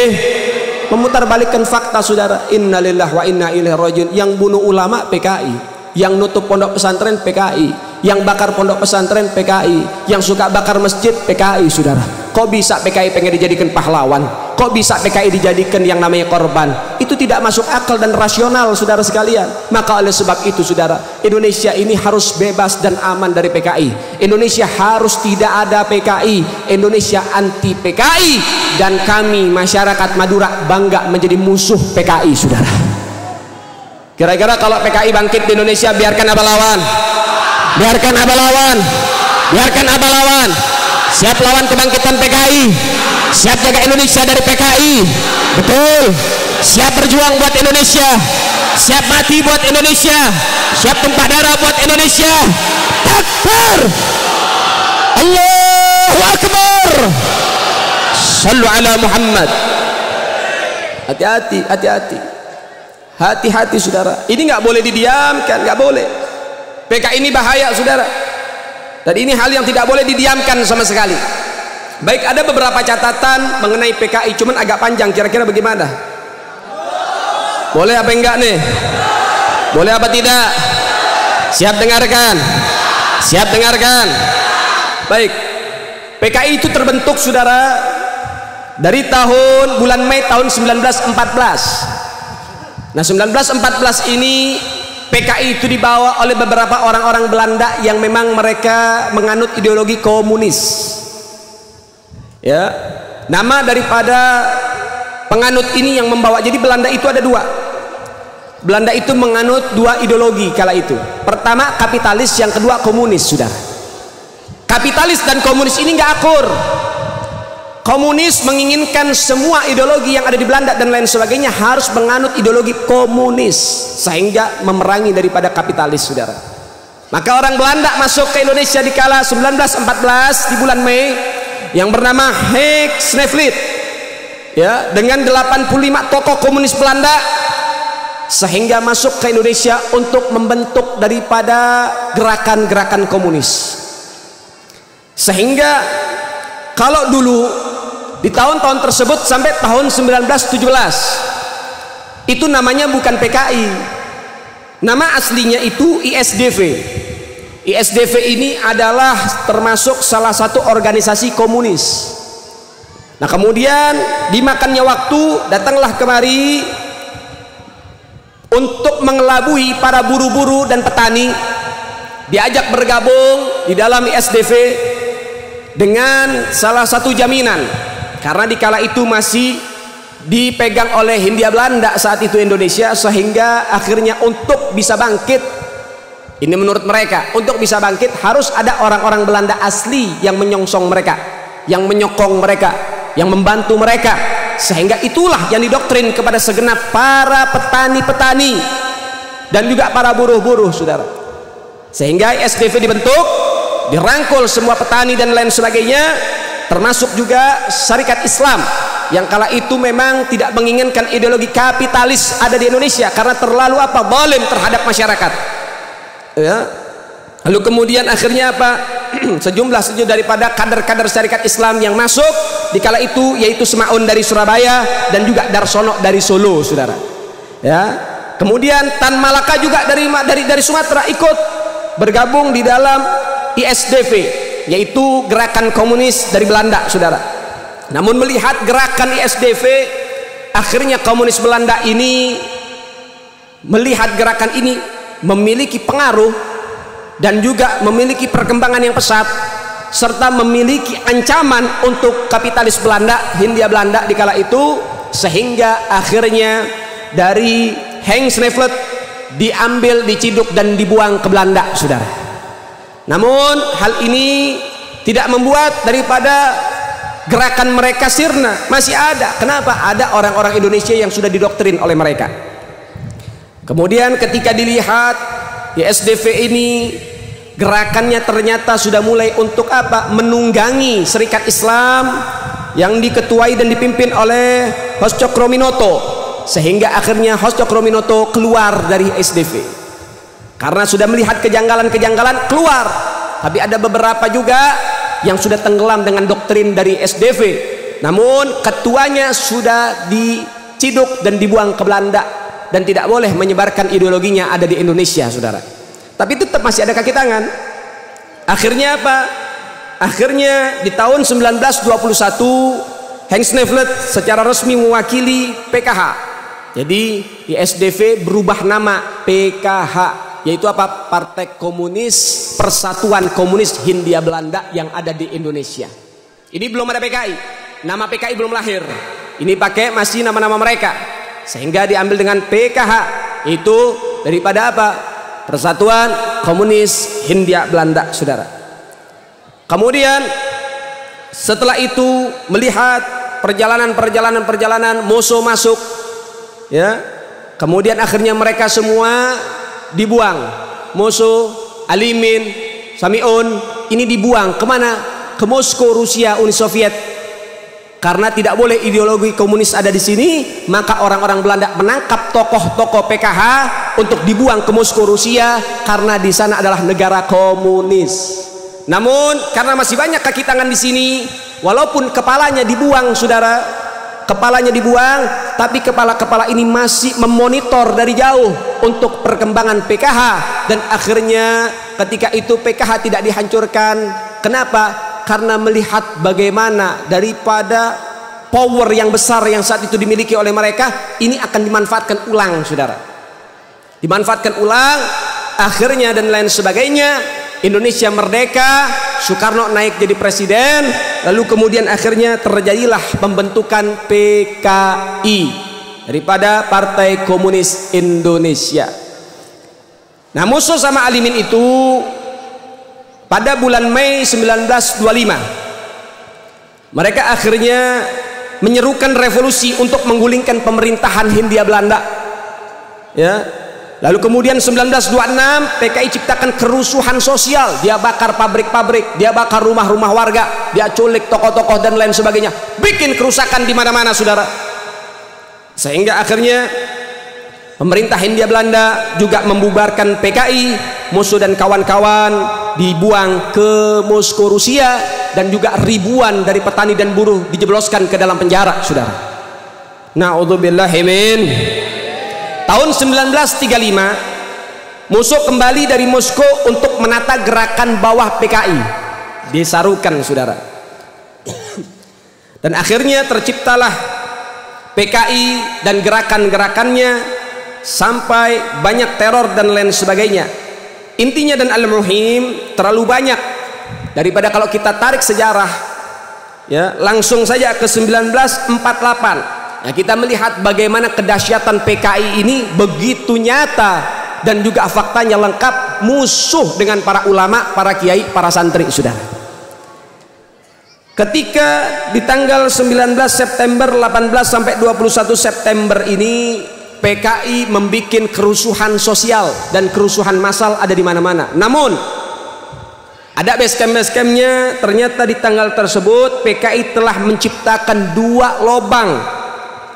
Memutarbalikkan fakta, saudara. Innalillahi wa inna ilaihi rajiun. Yang bunuh ulama PKI, yang nutup pondok pesantren PKI, yang bakar pondok pesantren PKI, yang suka bakar masjid PKI, saudara. Kok bisa PKI pengen dijadikan pahlawan? Kok bisa PKI dijadikan yang namanya korban? Itu tidak masuk akal dan rasional, saudara sekalian. Maka oleh sebab itu, saudara, Indonesia ini harus bebas dan aman dari PKI. Indonesia harus tidak ada PKI. Indonesia anti PKI, dan kami masyarakat Madura bangga menjadi musuh PKI, saudara. Kira-kira kalau PKI bangkit di Indonesia, biarkan apa lawan? Biarkan apa lawan? Biarkan apa lawan? Siap lawan kebangkitan PKI, siap jaga Indonesia dari PKI, betul. Siap berjuang buat Indonesia, siap mati buat Indonesia, siap tumpah darah buat Indonesia. Takbir, Allahu Akbar, Sallu ala Muhammad. Hati-hati, hati-hati, hati-hati, saudara. Ini nggak boleh didiamkan, nggak boleh. PKI ini bahaya, saudara, dan ini hal yang tidak boleh didiamkan sama sekali. Baik, ada beberapa catatan mengenai PKI, cuman agak panjang. Kira-kira bagaimana? Boleh apa enggak nih? Boleh apa tidak? Siap dengarkan? Siap dengarkan? Baik, PKI itu terbentuk, saudara, dari tahun bulan Mei tahun 1914. Nah, 1914 ini PKI itu dibawa oleh beberapa orang-orang Belanda yang memang mereka menganut ideologi komunis. Ya, nama daripada penganut ini yang membawa. Jadi Belanda itu ada dua. Belanda itu menganut dua ideologi kala itu. Pertama kapitalis, yang kedua komunis, saudara. Kapitalis dan komunis ini nggak akur. Komunis menginginkan semua ideologi yang ada di Belanda dan lain sebagainya harus menganut ideologi komunis, sehingga memerangi daripada kapitalis, saudara. Maka orang Belanda masuk ke Indonesia di kala 1914 di bulan Mei, yang bernama Henk Sneevliet, ya, dengan 85 tokoh komunis Belanda, sehingga masuk ke Indonesia untuk membentuk daripada gerakan-gerakan komunis. Sehingga kalau dulu di tahun-tahun tersebut sampai tahun 1917 itu namanya bukan PKI, nama aslinya itu ISDV. ISDV ini adalah termasuk salah satu organisasi komunis. Nah, kemudian dimakannya waktu, datanglah kemari untuk mengelabui para buruh-buruh dan petani, diajak bergabung di dalam ISDV dengan salah satu jaminan, karena di kala itu masih dipegang oleh Hindia Belanda saat itu Indonesia, sehingga akhirnya untuk bisa bangkit, ini menurut mereka, untuk bisa bangkit harus ada orang-orang Belanda asli yang menyongsong mereka, yang menyokong mereka, yang membantu mereka. Sehingga itulah yang didoktrin kepada segenap para petani-petani dan juga para buruh-buruh, saudara. Sehingga ISDV dibentuk, dirangkul semua petani dan lain sebagainya, termasuk juga Syarikat Islam yang kala itu memang tidak menginginkan ideologi kapitalis ada di Indonesia karena terlalu zalim terhadap masyarakat, ya. Lalu kemudian akhirnya apa? Sejumlah daripada kader-kader syarikat Islam yang masuk di kala itu, yaitu Semaun dari Surabaya dan juga Darsono dari Solo, saudara. Ya. Kemudian Tan Malaka juga dari Sumatera ikut bergabung di dalam ISDV, yaitu gerakan komunis dari Belanda, saudara. Namun melihat gerakan ISDV, akhirnya komunis Belanda ini melihat gerakan ini memiliki pengaruh dan juga memiliki perkembangan yang pesat, serta memiliki ancaman untuk kapitalis Belanda, Hindia Belanda di kala itu, sehingga akhirnya dari Henk Sneevliet diambil, diciduk dan dibuang ke Belanda, saudara. Namun hal ini tidak membuat daripada gerakan mereka sirna, masih ada. Kenapa? Ada orang-orang Indonesia yang sudah didoktrin oleh mereka. Kemudian ketika dilihat ISDV ini gerakannya ternyata sudah mulai untuk apa? Menunggangi Serikat Islam yang diketuai dan dipimpin oleh Hos Cokroaminoto, sehingga akhirnya Hos Cokroaminoto keluar dari ISDV karena sudah melihat kejanggalan-kejanggalan, keluar. Tapi ada beberapa juga yang sudah tenggelam dengan doktrin dari ISDV, namun ketuanya sudah diciduk dan dibuang ke Belanda dan tidak boleh menyebarkan ideologinya ada di Indonesia, saudara. Tapi tetap masih ada kaki tangan. Akhirnya apa? Akhirnya di tahun 1921 Henk Sneevliet secara resmi mewakili PKH. Jadi ISDV berubah nama PKH, yaitu apa? Partai Komunis Persatuan Komunis Hindia Belanda yang ada di Indonesia. Ini belum ada PKI, nama PKI belum lahir. Ini pakai masih nama-nama mereka, sehingga diambil dengan PKH, itu daripada apa? Persatuan Komunis Hindia Belanda, saudara. Kemudian setelah itu melihat perjalanan Moso masuk, ya. Kemudian akhirnya mereka semua dibuang. Moso, Alimin, Samion ini dibuang kemana? Ke Moskow, Rusia, Uni Soviet. Karena tidak boleh ideologi komunis ada di sini, maka orang-orang Belanda menangkap tokoh-tokoh PKH untuk dibuang ke Moskow, Rusia, karena di sana adalah negara komunis. Namun karena masih banyak kaki tangan di sini, walaupun kepalanya dibuang, saudara, kepalanya dibuang, tapi kepala-kepala ini masih memonitor dari jauh untuk perkembangan PKH, dan akhirnya ketika itu PKH tidak dihancurkan. Kenapa? Karena melihat bagaimana daripada power yang besar yang saat itu dimiliki oleh mereka, ini akan dimanfaatkan ulang, saudara. Dimanfaatkan ulang, akhirnya dan lain sebagainya. Indonesia merdeka, Soekarno naik jadi presiden, lalu kemudian akhirnya terjadilah pembentukan PKI daripada Partai Komunis Indonesia. Nah, Moso sama Alimin itu pada bulan Mei 1925 mereka akhirnya menyerukan revolusi untuk menggulingkan pemerintahan Hindia Belanda, ya. Lalu kemudian 1926 PKI ciptakan kerusuhan sosial, dia bakar pabrik-pabrik, dia bakar rumah-rumah warga, dia culik tokoh-tokoh dan lain sebagainya, bikin kerusakan di mana-mana, saudara. Sehingga akhirnya pemerintah Hindia Belanda juga membubarkan PKI. Moso dan kawan-kawan dibuang ke Moskow, Rusia, dan juga ribuan dari petani dan buruh dijebloskan ke dalam penjara, saudara. Na'udzubillahi min. Tahun 1935 Moso kembali dari Moskow untuk menata gerakan bawah PKI, disarukan, saudara. Dan akhirnya terciptalah PKI dan gerakan-gerakannya sampai banyak teror dan lain sebagainya. Intinya dan al-muhim terlalu banyak daripada kalau kita tarik sejarah, ya, langsung saja ke 1948. Nah, kita melihat bagaimana kedahsyatan PKI ini begitu nyata dan juga faktanya lengkap, musuh dengan para ulama, para kiai, para santri, saudara. Ketika di tanggal 19 September 18 sampai 21 September ini PKI membuat kerusuhan sosial dan kerusuhan massal ada di mana-mana. Namun ada base camp-nya, ternyata di tanggal tersebut PKI telah menciptakan 2 lubang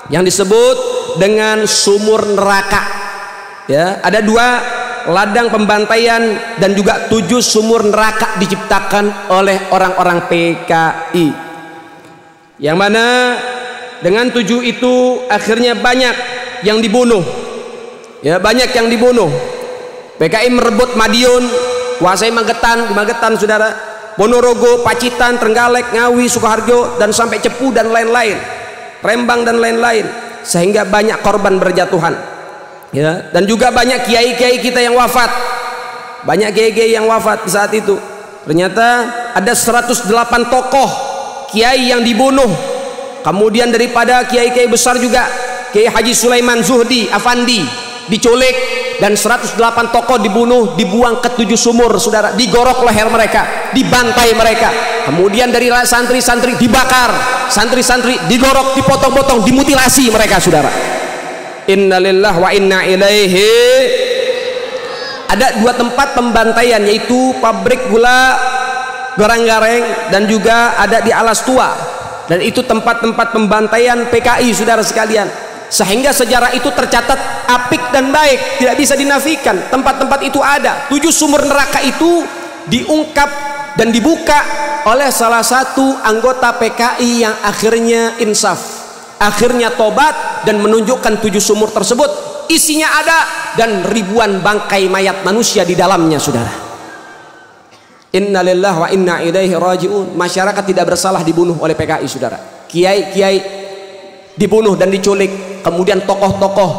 yang disebut dengan sumur neraka. Ya, ada 2 ladang pembantaian dan juga 7 sumur neraka diciptakan oleh orang-orang PKI, yang mana dengan 7 itu akhirnya banyak yang dibunuh, ya, banyak yang dibunuh. PKI merebut Madiun, kuasai Magetan, di Magetan saudara, Ponorogo, Pacitan, Trenggalek, Ngawi, Sukoharjo, dan sampai Cepu dan lain-lain, Rembang dan lain-lain, sehingga banyak korban berjatuhan, ya. Dan juga banyak kiai-kiai kita yang wafat, banyak kiai-kiai yang wafat di saat itu. Ternyata ada 108 tokoh kiai yang dibunuh. Kemudian daripada kiai-kiai besar juga, Kiai Haji Sulaiman Zuhdi Afandi diculik, dan 108 tokoh dibunuh, dibuang ke 7 sumur saudara, digorok leher mereka, dibantai mereka. Kemudian dari santri-santri dibakar, santri-santri digorok, dipotong-potong, dimutilasi mereka saudara. Innalillahi wa inna ilaihi. Ada 2 tempat pembantaian, yaitu pabrik gula Garang-Gareng dan juga ada di Alas Tua, dan itu tempat-tempat pembantaian PKI saudara sekalian. Sehingga sejarah itu tercatat apik dan baik, tidak bisa dinafikan. Tempat-tempat itu ada. 7 sumur neraka itu diungkap dan dibuka oleh salah satu anggota PKI yang akhirnya insaf, akhirnya tobat dan menunjukkan 7 sumur tersebut isinya ada, dan ribuan bangkai mayat manusia di dalamnya saudara. Innalillahi wa inna ilaihi raji'un. Masyarakat tidak bersalah dibunuh oleh PKI saudara. Kiai-kiai dibunuh dan diculik, kemudian tokoh-tokoh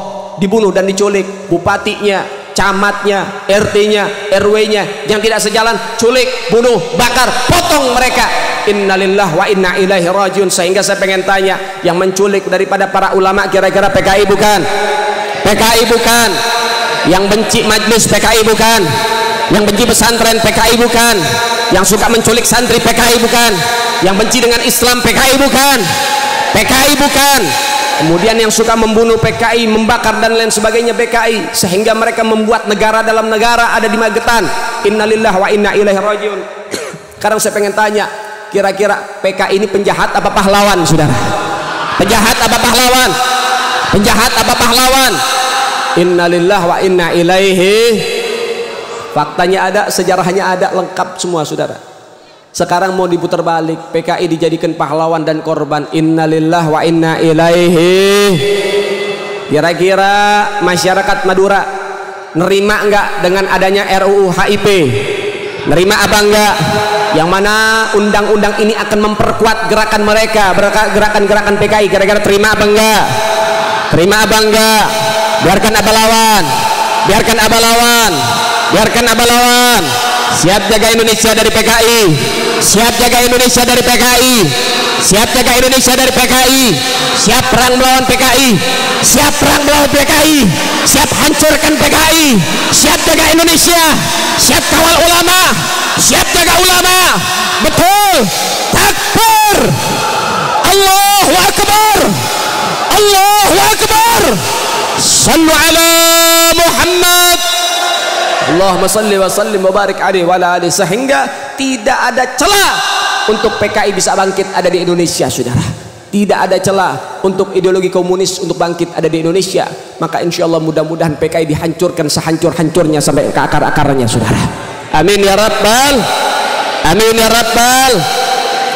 dibunuh dan diculik, bupatinya, camatnya, RT-nya, RW-nya yang tidak sejalan, culik, bunuh, bakar, potong mereka. Innalillahi wa inna ilaihi rajiun. Sehingga saya pengen tanya, yang menculik daripada para ulama kira-kira PKI bukan? PKI bukan? Yang benci majlis PKI bukan? Yang benci pesantren PKI bukan? Yang suka menculik santri PKI bukan? Yang benci dengan Islam PKI bukan? PKI bukan. Kemudian yang suka membunuh PKI, membakar dan lain sebagainya PKI, sehingga mereka membuat negara dalam negara ada di Magetan. Innalillahi wa inna ilaihi rajiun. Sekarang saya pengen tanya, kira-kira PKI ini penjahat apa pahlawan saudara? Penjahat apa pahlawan? Penjahat apa pahlawan? Innalillahi wa inna ilaihi. Faktanya ada, sejarahnya ada, lengkap semua saudara. Sekarang mau diputar balik, PKI dijadikan pahlawan dan korban. Innalillahi wa inna ilaihi. Kira-kira masyarakat Madura nerima enggak dengan adanya RUU HIP? Nerima apa enggak? Yang mana undang-undang ini akan memperkuat gerakan mereka, gerakan-gerakan PKI. Kira-kira terima apa enggak? Terima apa enggak? Biarkan apa lawan? Biarkan apa lawan? Biarkan apa lawan? Siap jaga Indonesia dari PKI, siap jaga Indonesia dari PKI, siap jaga Indonesia dari PKI, siap perang melawan PKI, siap perang melawan PKI, siap hancurkan PKI, siap jaga Indonesia, siap kawal ulama, siap jaga ulama. Betul. Takbir. Allahu Akbar. Allahu Akbar. Sallu ala Muhammad. Allahumma salli wa sallim wa barik alaihi wa ala alihi. Sehingga tidak ada celah untuk PKI bisa bangkit ada di Indonesia saudara. Tidak ada celah untuk ideologi komunis untuk bangkit ada di Indonesia. Maka insya Allah mudah-mudahan PKI dihancurkan sehancur-hancurnya sampai ke akar-akarnya saudara. Amin ya rabbal, amin ya rabbal.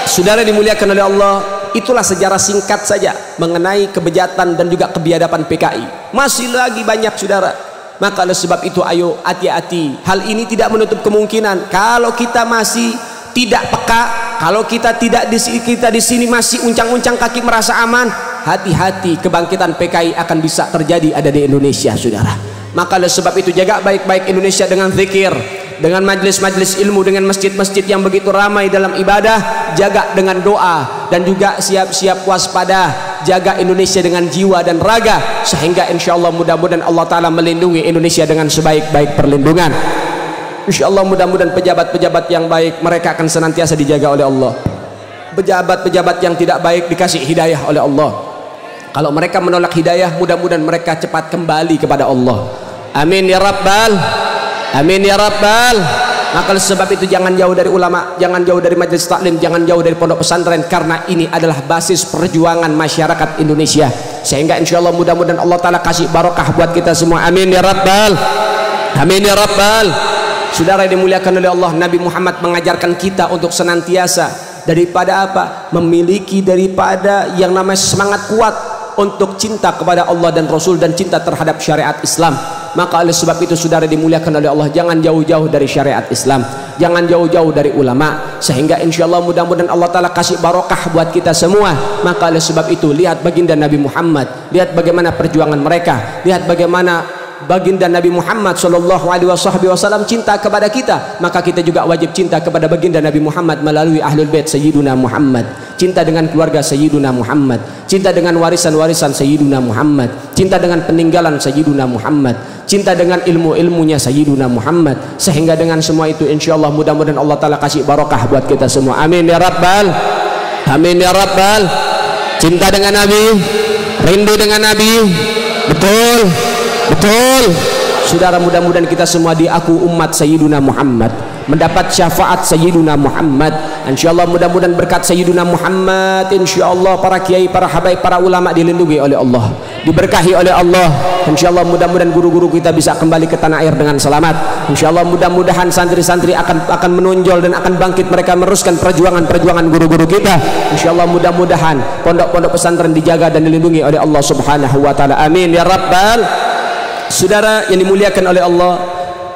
Saudara dimuliakan oleh Allah, itulah sejarah singkat saja mengenai kebejatan dan juga kebiadaban PKI. Masih lagi banyak saudara. Maka oleh sebab itu ayo hati-hati. Hal ini tidak menutup kemungkinan kalau kita masih tidak peka, kalau kita di sini masih uncang-uncang kaki merasa aman, hati-hati, kebangkitan PKI akan bisa terjadi ada di Indonesia saudara. Maka oleh sebab itu jaga baik-baik Indonesia dengan zikir, dengan majlis-majlis ilmu, dengan masjid-masjid yang begitu ramai dalam ibadah, jaga dengan doa, dan juga siap-siap waspada, jaga Indonesia dengan jiwa dan raga, sehingga insya Allah mudah-mudahan Allah Ta'ala melindungi Indonesia dengan sebaik-baik perlindungan. Insya Allah mudah-mudahan pejabat-pejabat yang baik mereka akan senantiasa dijaga oleh Allah. Pejabat-pejabat yang tidak baik dikasih hidayah oleh Allah. Kalau mereka menolak hidayah, mudah-mudahan mereka cepat kembali kepada Allah. Amin ya rabbal, amin ya rabbal. Maka sebab itu jangan jauh dari ulama, jangan jauh dari majelis taklim, jangan jauh dari pondok pesantren, karena ini adalah basis perjuangan masyarakat Indonesia. Sehingga insya Allah mudah-mudahan Allah Ta'ala kasih barokah buat kita semua. Amin ya rabbal, Amin ya rabbal. Saudara yang dimuliakan oleh Allah, Nabi Muhammad mengajarkan kita untuk senantiasa daripada apa? Memiliki daripada yang namanya semangat kuat untuk cinta kepada Allah dan Rasul dan cinta terhadap syariat Islam. Maka oleh sebab itu saudara dimuliakan oleh Allah, jangan jauh-jauh dari syariat Islam, jangan jauh-jauh dari ulama, sehingga insyaallah mudah-mudahan Allah Ta'ala kasih barokah buat kita semua. Maka oleh sebab itu lihat baginda Nabi Muhammad, lihat bagaimana perjuangan mereka, lihat bagaimana baginda Nabi Muhammad sallallahu alaihi wasallam cinta kepada kita, maka kita juga wajib cinta kepada baginda Nabi Muhammad melalui ahlul bait Sayyiduna Muhammad, cinta dengan keluarga Sayyiduna Muhammad, cinta dengan warisan-warisan Sayyiduna Muhammad, cinta dengan peninggalan Sayyiduna Muhammad, cinta dengan ilmu-ilmunya Sayyiduna Muhammad, sehingga dengan semua itu insyaallah mudah-mudahan Allah Ta'ala kasih barokah buat kita semua. Amin ya rabbal, amin ya rabbal. Cinta dengan Nabi, rindu dengan Nabi, betul. Betul. Saudara, mudah-mudahan kita semua diaku umat Sayyiduna Muhammad, mendapat syafaat Sayyiduna Muhammad. Insyaallah mudah-mudahan berkat Sayyiduna Muhammad, insyaallah para kiai, para habaib, para ulama dilindungi oleh Allah, diberkahi oleh Allah. Insyaallah mudah-mudahan guru-guru kita bisa kembali ke tanah air dengan selamat. Insyaallah mudah-mudahan santri-santri akan menonjol dan akan bangkit, mereka meneruskan perjuangan guru-guru kita. Insyaallah mudah-mudahan pondok-pondok pesantren dijaga dan dilindungi oleh Allah Subhanahu wa taala. Amin ya rabbal. Saudara yang dimuliakan oleh Allah,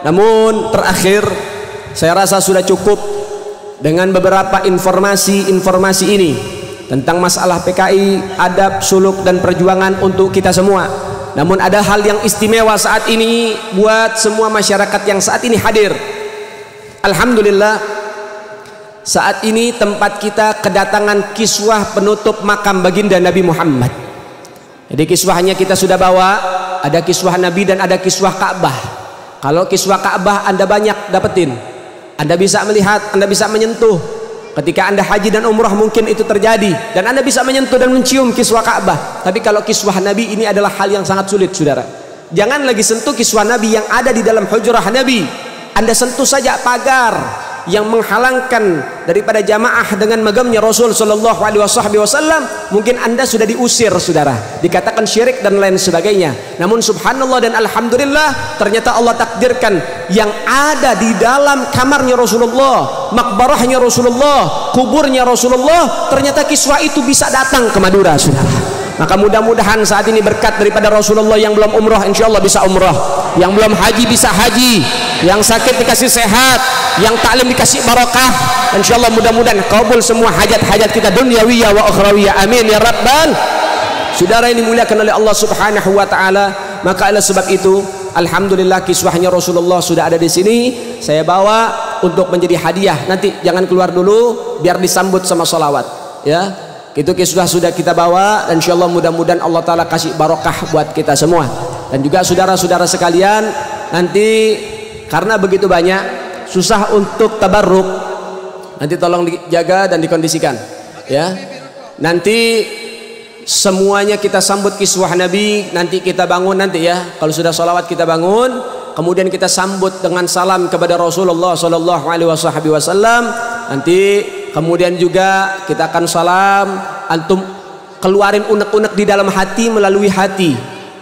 namun terakhir saya rasa sudah cukup dengan beberapa informasi ini tentang masalah PKI, adab, suluk dan perjuangan untuk kita semua. Namun ada hal yang istimewa saat ini buat semua masyarakat yang saat ini hadir. Alhamdulillah, saat ini tempat kita kedatangan kiswah penutup makam baginda Nabi Muhammad. Jadi kiswahnya kita sudah bawa, ada kiswah Nabi dan ada kiswah Ka'bah. Kalau kiswah Ka'bah Anda banyak dapetin, Anda bisa melihat, Anda bisa menyentuh. Ketika Anda haji dan umrah mungkin itu terjadi, dan Anda bisa menyentuh dan mencium kiswah Ka'bah. Tapi kalau kiswah Nabi ini adalah hal yang sangat sulit, saudara. Jangan lagi sentuh kiswah Nabi yang ada di dalam hujrah Nabi. Anda sentuh saja pagar yang menghalangkan daripada jamaah dengan magamnya Rasul sallallahu alaihi wasallam, mungkin Anda sudah diusir, saudara, dikatakan syirik dan lain sebagainya. Namun subhanallah dan alhamdulillah, ternyata Allah takdirkan yang ada di dalam kamarnya Rasulullah, makbarahnya Rasulullah, kuburnya Rasulullah, ternyata kiswah itu bisa datang ke Madura, saudara. Maka mudah-mudahan saat ini berkat daripada Rasulullah, yang belum umrah insyaallah bisa umrah, yang belum haji bisa haji, yang sakit dikasih sehat, yang taklim dikasih barokah. Insyaallah mudah-mudahan kabul semua hajat-hajat kita dunyawiyah wa ukhrawiyah. Amin ya rabbal. Saudara yang dimuliakan oleh Allah Subhanahu wa taala, maka oleh sebab itu alhamdulillah kiswahnya Rasulullah sudah ada di sini. Saya bawa untuk menjadi hadiah. Nanti jangan keluar dulu biar disambut sama sholawat, ya. Itu kiswah sudah kita bawa, dan insyaallah mudah-mudahan Allah Ta'ala kasih barokah buat kita semua. Dan juga saudara-saudara sekalian, nanti karena begitu banyak susah untuk tabarruk, nanti tolong dijaga dan dikondisikan, ya. Nanti semuanya kita sambut kiswah Nabi, nanti kita bangun nanti, ya. Kalau sudah sholawat kita bangun, kemudian kita sambut dengan salam kepada Rasulullah sallallahu alaihi wasallam. Nanti kemudian juga kita akan salam, antum keluarin unek-unek di dalam hati melalui hati,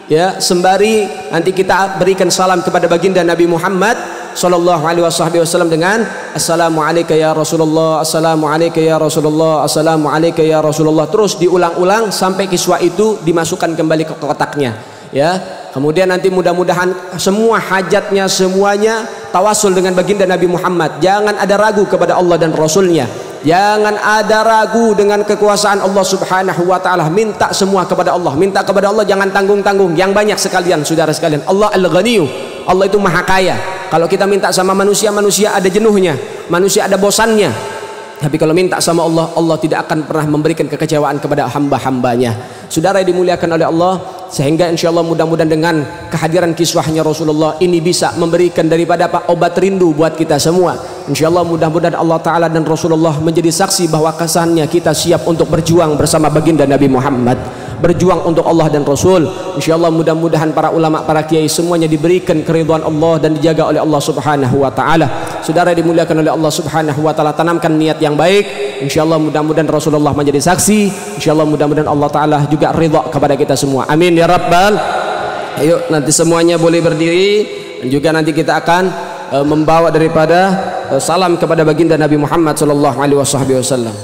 ya, sembari nanti kita berikan salam kepada baginda Nabi Muhammad sallallahu alaihi wasallam dengan assalamu alayka ya Rasulullah, assalamu alayka ya Rasulullah, assalamu alayka ya Rasulullah, terus diulang-ulang sampai kiswah itu dimasukkan kembali ke kotaknya, ya. Kemudian nanti mudah-mudahan semua hajatnya semuanya tawasul dengan baginda Nabi Muhammad. Jangan ada ragu kepada Allah dan Rasulnya, jangan ada ragu dengan kekuasaan Allah Subhanahu wa ta'ala. Minta semua kepada Allah, minta kepada Allah, jangan tanggung-tanggung, yang banyak sekalian, saudara sekalian. Allah al-Ghaniyu, Allah itu maha kaya. Kalau kita minta sama manusia, manusia ada jenuhnya, manusia ada bosannya. Tapi kalau minta sama Allah, Allah tidak akan pernah memberikan kekecewaan kepada hamba-hambanya. Saudara yang dimuliakan oleh Allah, sehingga insyaallah mudah-mudahan dengan kehadiran kiswahnya Rasulullah ini bisa memberikan daripada obat rindu buat kita semua. Insyaallah mudah-mudahan Allah Ta'ala dan Rasulullah menjadi saksi bahwa kesannya kita siap untuk berjuang bersama baginda Nabi Muhammad, berjuang untuk Allah dan Rasul. Insyaallah mudah-mudahan para ulama, para kiai semuanya diberikan keridhaan Allah dan dijaga oleh Allah Subhanahu wa taala. Saudara dimuliakan oleh Allah Subhanahu wa taala, tanamkan niat yang baik. Insyaallah mudah-mudahan Rasulullah menjadi saksi. Insyaallah mudah-mudahan Allah Ta'ala juga ridha kepada kita semua. Amin ya rabbal. Ayo nanti semuanya boleh berdiri. Dan juga nanti kita akan membawa daripada salam kepada baginda Nabi Muhammad sallallahu alaihi wasallam.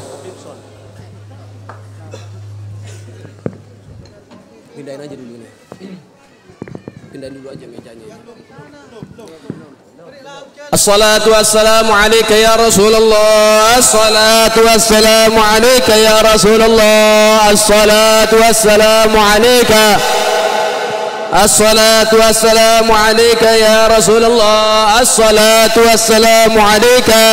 Pindahin aja dulu ini. Pindahin dulu aja mejanya. Assalatu wassalamu alayka ya Rasulullah. Assalatu wassalamu alayka ya Rasulullah. Assalatu wassalamu alayka. Assalatu wassalamu alayka ya Rasulullah. Assalatu wassalamu alayka.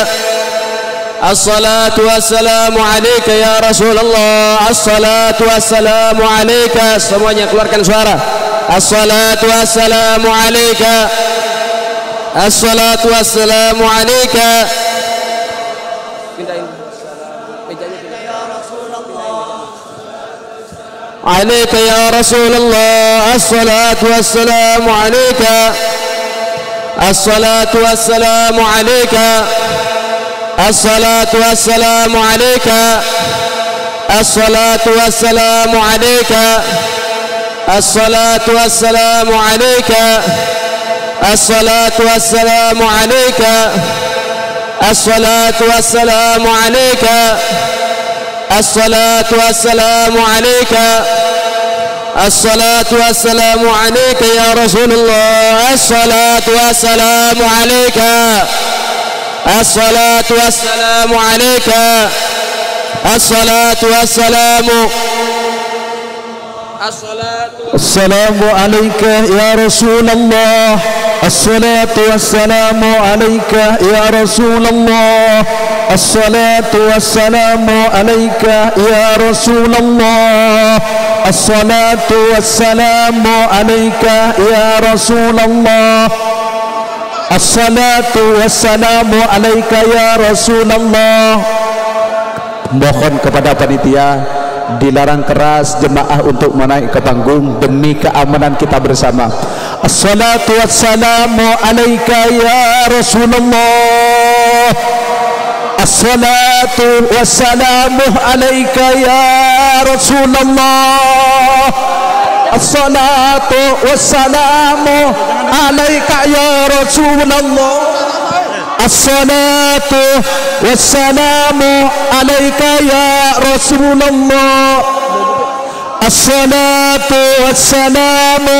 Assalatu wassalamu alayka ya Rasulullah. Assalatu wassalamu alayka. Semuanya keluarkan suara. Assalatu wassalamu alayka. Assalatu wassalamu alayka. Pindahin mejanya, alayka ya Rasulullah. Assalatu wassalamu alayka. Assalatu wassalamu alayka. Assalatu wassalamu alayka. Assalatu wassalamu alayka. Assalatu wassalamu alayka. Assalatu wassalamu alayka. Assalatu wassalamu alayka. Assalatu wassalamu alayka. Assalatu wassalamu alayka ya Rasulullah. Assalatu wassalamu alayka. Assalatu wassalamu alayka. Assalatu wassalamu. Assalamu alayka ya Rasulullah. Assalatu wassalamu alayka ya Rasulullah. Assalatu wassalamu alayka ya Rasulullah. Assalatu wassalamu alayka ya Rasulullah. Assalatu wassalamu alayka ya Rasulullah. Mohon kepada panitia, dilarang keras jemaah untuk menaik ke panggung demi keamanan kita bersama. Assalatu wassalamu alayka ya Rasulullah. Assalatu wassalamu alayka ya Rasulullah. Assalatu wassalamu alayka ya Rasulullah. Assalatu wassalamu alayka ya Rasulullah. Assalatu wassalamu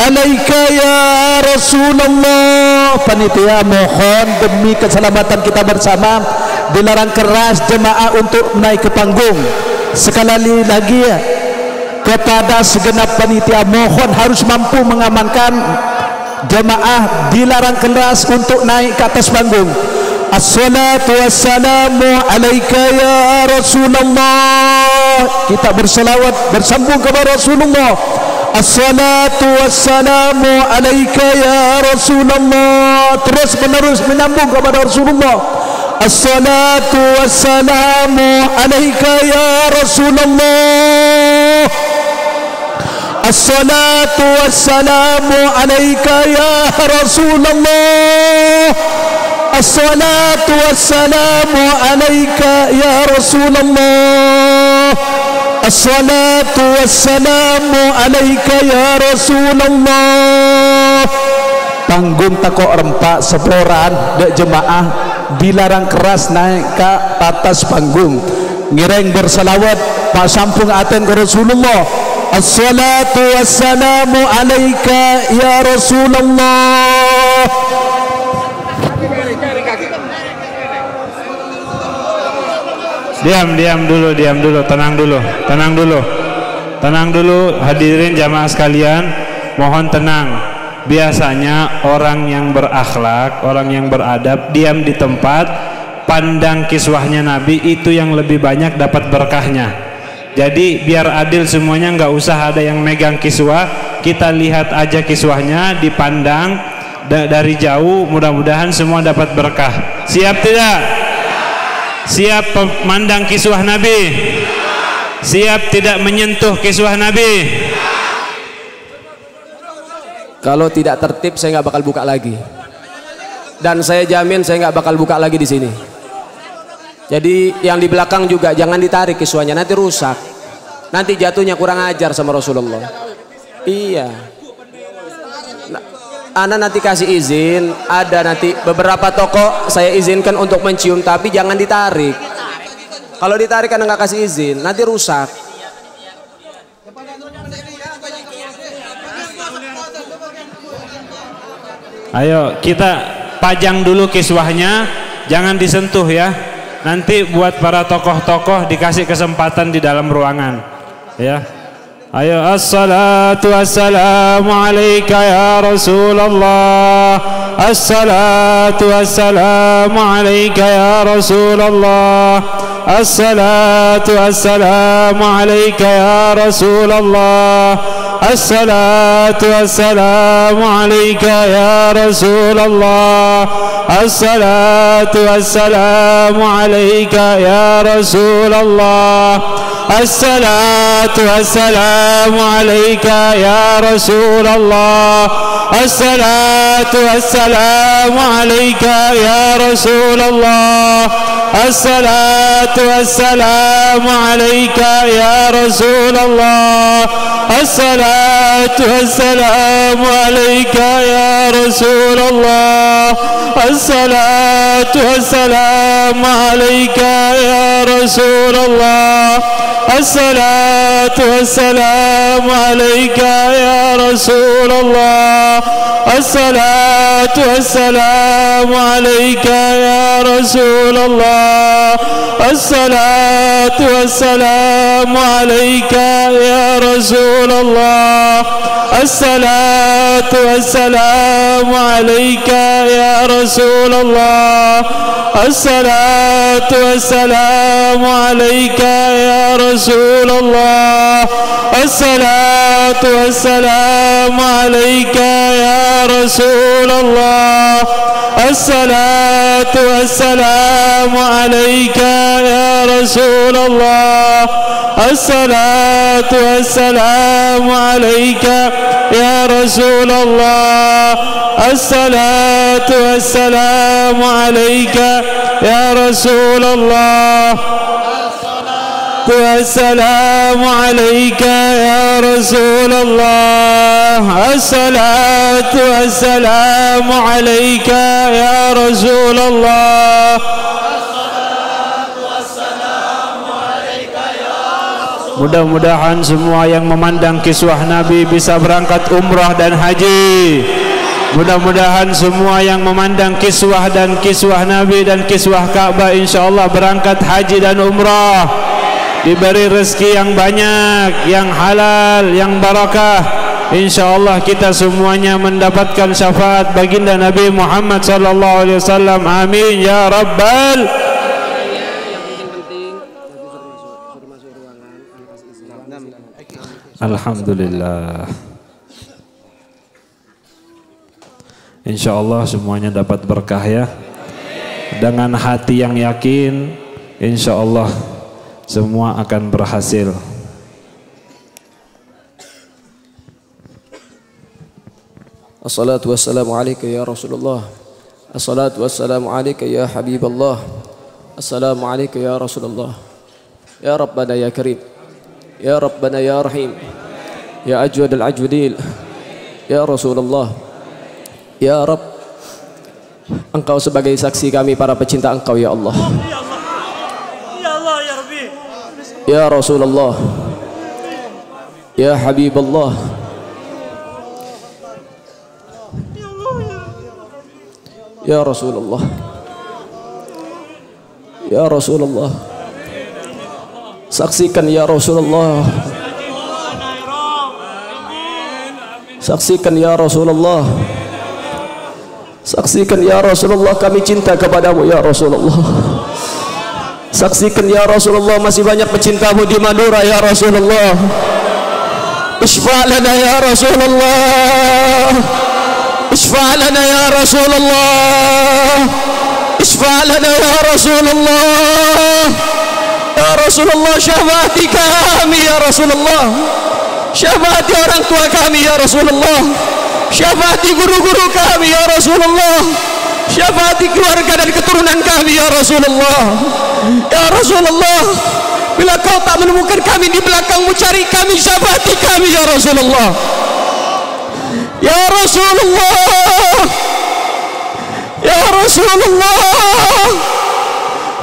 alayka ya Rasulullah. Panitia mohon demi keselamatan kita bersama, dilarang keras jemaah untuk naik ke panggung. Sekali lagi ya, kepada segenap panitia mohon harus mampu mengamankan jemaah, dilarang keras untuk naik ke atas panggung. Assalatu wassalamu alayka ya Rasulullah. Kita berselawat bersambung kepada Rasulullah. Assalatu wassalamu alayka ya Rasulullah. Terus menerus menyambung kepada Rasulullah. Assalatu wassalamu alayka ya Rasulullah. Assalatu wassalamu alayka ya Rasulullah. Assalatu wassalamu alayka ya Rasulullah. Assalatu wassalamu alayka ya Rasulullah. Panggung takok rempak seporan dek jemaah dilarang keras naik ke atas panggung. Ngireng berselawat pak sampung aten ke Rasulullah. Assalatu wassalamu alayka ya Rasulullah. Diam dulu, tenang dulu hadirin jamaah sekalian, mohon tenang. Biasanya orang yang berakhlak, orang yang beradab diam di tempat, pandang kiswahnya Nabi, itu yang lebih banyak dapat berkahnya. Jadi biar adil semuanya, nggak usah ada yang megang kiswah, kita lihat aja kiswahnya, dipandang dari jauh, mudah-mudahan semua dapat berkah. Siap tidak? Siap memandang kiswah Nabi? Siap tidak menyentuh kiswah Nabi? Kalau tidak tertib saya nggak bakal buka lagi, dan saya jamin saya nggak bakal buka lagi di sini. Jadi yang di belakang juga jangan ditarik kiswahnya, nanti rusak, nanti jatuhnya kurang ajar sama Rasulullah. Iya. Ana nanti kasih izin, ada nanti beberapa toko saya izinkan untuk mencium, tapi jangan ditarik. Kalau ditarik Ana nggak kasih izin, nanti rusak. Ayo kita pajang dulu kiswahnya, jangan disentuh ya. Nanti buat para tokoh-tokoh dikasih kesempatan di dalam ruangan ya. Ayo, assalatu wassalamu alaika ya Rasulullah, assalatu wassalamu alaika ya Rasulullah, assalatu wassalamu alaika ya Rasulullah, assalatu wassalamu alaika ya Rasulullah, assalatu wassalamu alaika ya Rasulullah, assalatu wassalamu alaika ya Rasulullah, assalatu wassalamu alaika ya Rasulullah, assalatu wassalamu alaika ya Rasulullah, assalatu wassalamu alaika ya Rasulullah, assalatu wassalamu alaika ya Rasulullah, assalatu wassalamu alaika ya Rasulullah, assalatu wassalamu alaika ya Rasulullah, assalatu wassalamu alaika ya Rasulullah, assalatu wassalamu alaika ya Rasulullah, assalatu wassalamu alaika ya Rasulullah, assalatu wassalamu alaika ya Rasulullah, assalatu wassalamu alaika ya Rasulullah, assalatu wassalamu alaika ya Rasulullah, assalatu wassalamu alaika ya Rasulullah, والسلام عليك يا رسول الله، الصلاة والسلام عليك يا رسول الله. Mudah-mudahan semua yang memandang kiswah Nabi bisa berangkat umrah dan haji. Mudah-mudahan semua yang memandang kiswah Nabi dan kiswah Ka'bah insyaallah berangkat haji dan umrah, diberi rezeki yang banyak, yang halal, yang barakah. Insyaallah kita semuanya mendapatkan syafaat baginda Nabi Muhammad sallallahu alaihi wasallam. Amin ya rabbal. Alhamdulillah. Insyaallah semuanya dapat berkah ya. Dengan hati yang yakin, insyaallah semua akan berhasil. Assalatu wassalamu alaika ya Rasulullah, assalatu wassalamu alaika ya Habiballah, assalamu alaika ya Rasulullah. Ya Rabbana ya Karim, ya Rabbana ya Rahim, ya Ajwad al-Ajwadil, ya Rasulullah, ya Rabb, Engkau sebagai saksi kami para pecinta Engkau ya Allah. Ya Rasulullah, ya Habiballah, ya Rasulullah, ya Rasulullah, saksikan ya Rasulullah, saksikan ya Rasulullah, saksikan ya Rasulullah kami cinta kepadamu ya Rasulullah. Saksikan ya Rasulullah masih banyak pecintamu di Madura ya Rasulullah. Isfa' lana ya Rasulullah, isfa' lana ya Rasulullah, isfa' lana ya Rasulullah. Ya Rasulullah syafaati kami ya Rasulullah, syafaati orang tua kami ya Rasulullah, syafaati guru-guru kami ya Rasulullah, syafaati keluarga dan keturunan kami ya Rasulullah. Ya Rasulullah, bila kau tak menemukan kami di belakangmu, cari kami, syafaati kami ya Rasulullah. Ya Rasulullah, ya Rasulullah,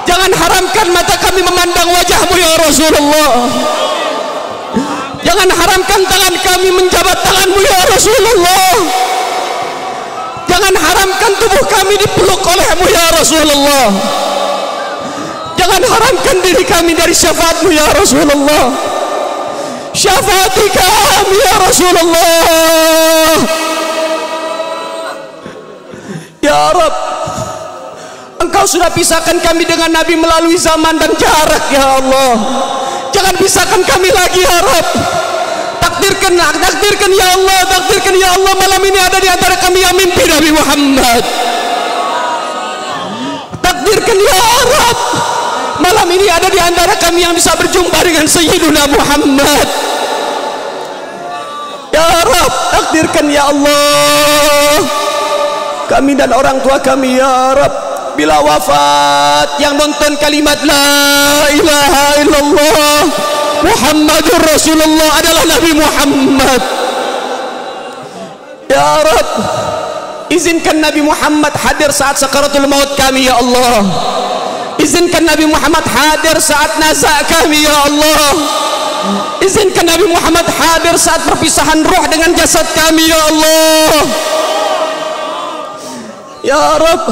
jangan haramkan mata kami memandang wajahmu ya Rasulullah. Jangan haramkan tangan kami menjabat tanganmu ya Rasulullah. Jangan haramkan tubuh kami dipeluk olehmu ya Rasulullah. Jangan haramkan diri kami dari syafaatmu ya Rasulullah. Syafaati kami ya Rasulullah. Ya Rabb, Engkau sudah pisahkan kami dengan Nabi melalui zaman dan jarak ya Allah. Jangan pisahkan kami lagi ya Rabb. Takdirkan ya Allah, takdirkan ya Allah, malam ini ada di antara kami yang mimpi Nabi Muhammad. Takdirkan ya Rabb, malam ini ada di antara kami yang bisa berjumpa dengan Sayyiduna Muhammad. Ya Rabb, takdirkan ya Allah, kami dan orang tua kami ya Rabb, bila wafat yang nonton kalimat la ilaha illallah Muhammadur Rasulullah adalah Nabi Muhammad. Ya Rabb, izinkan Nabi Muhammad hadir saat sakaratul maut kami ya Allah. Izinkan Nabi Muhammad hadir saat nazak kami ya Allah. Izinkan Nabi Muhammad hadir saat perpisahan roh dengan jasad kami ya Allah. Ya Rabb,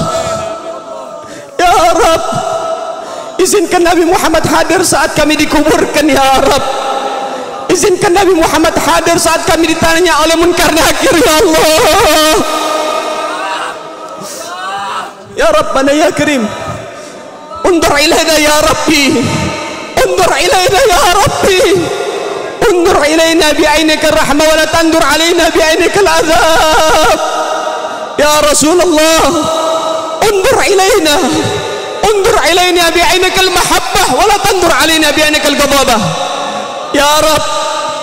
ya Rabb, izinkan Nabi Muhammad hadir saat kami dikuburkan ya Rabb. Izinkan Nabi Muhammad hadir saat kami ditanya oleh Munkar Nakir ya Allah. Ya Rabbana ya Karim, undur ilaina ya Rabbi, undur ilaina ya Rabbi, undur ilaina bi'ainika rahmah wa la tandur alaina bi'ainika al-azab. Ya Rasulullah, undur ilaina, undur ilaina bi'ainika al-mahabbah wa la tandur alaina bi'ainika al-ghadabah. Ya Rabb,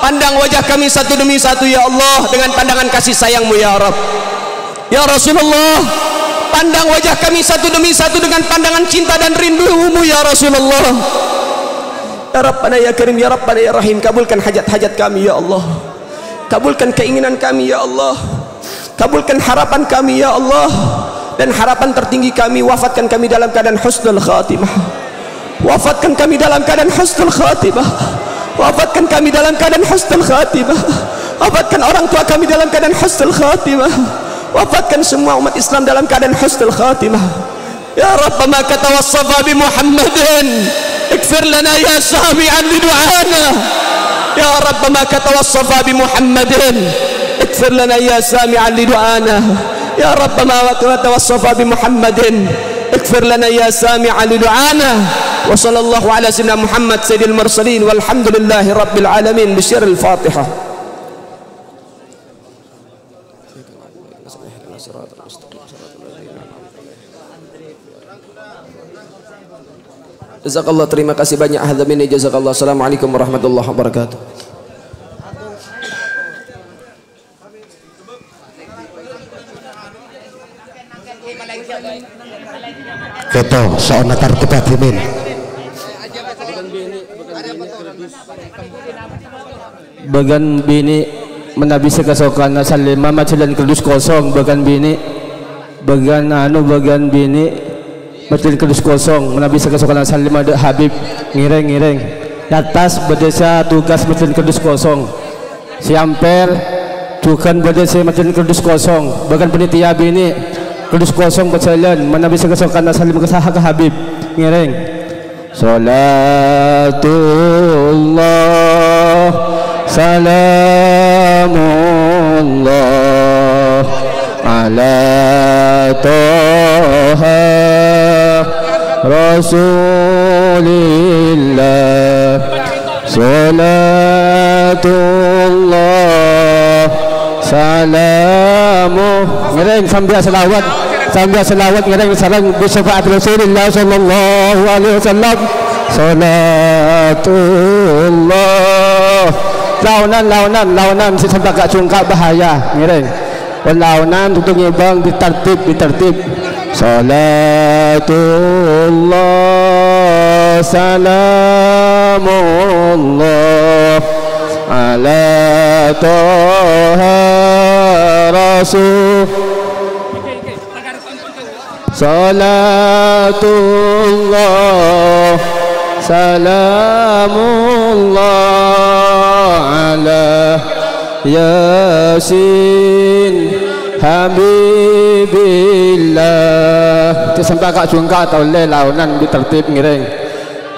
pandang wajah kami satu demi satu ya Allah dengan pandangan kasih sayangmu ya Rabb. Ya Rasulullah, pandang wajah kami satu demi satu dengan pandangan cinta dan rindumu ya Rasulullah. Ya Rabbana ya Karim, ya Rabbana ya Rahim, kabulkan hajat-hajat kami ya Allah. Kabulkan keinginan kami ya Allah. Kabulkan harapan kami ya Allah. Dan harapan tertinggi kami, wafatkan kami dalam keadaan husnul khatimah. Wafatkan kami dalam keadaan husnul khatimah. Wafatkan kami dalam keadaan husnul khatimah. Wafatkan orang tua kami dalam keadaan husnul khatimah. Wafatkan semua umat Islam dalam keadaan husnul khatimah. Ya Rabb, ma katawassafa bi Muhammadin ikfir lana ya sami'an li du'ana. Ya Rabb, ma katawassafa bi Muhammadin ikfir lana ya sami'an li du'ana. Ya Rabb, ma katawassafa bi Muhammadin ikfir lana ya sami'an li du'ana. Wa sallallahu ala sayyidina Muhammad sayyidil mursalin walhamdulillahi rabbil alamin. Bisyaril Fatihah. Jazakallah, terima kasih banyak hadirin. Jazakallah. Assalamualaikum warahmatullahi wabarakatuh. Foto soal tartib hadirin. Bagan bini menabisa kasokan salima macilan kerdus kosong. Bagan bini bagan bini macilan kerdus kosong menabisa kasokan salima de Habib ngireng atas berdesa tugas macilan kerdus kosong siamper tukan berdesa macilan kerdus kosong. Bagan penitia bini kerdus kosong berjalan menabisa kasokan salima kesahak Habib ngireng. Salatullah salamullah ala toha rasulillah. Salatullah salamu ngereng sambil selawat ngereng sarang bersyafaat Rasulullah sallallahu alaihi wasallam. Salatullah launan si sampai gak cungkak bahaya ngereng launan tutung ibang ditertib. Salatullah salamullah ala toha Rasul Salatullah Salamullah ala Yasin Habibillah. Sampai kak cungka atau le launan di tertib ngiring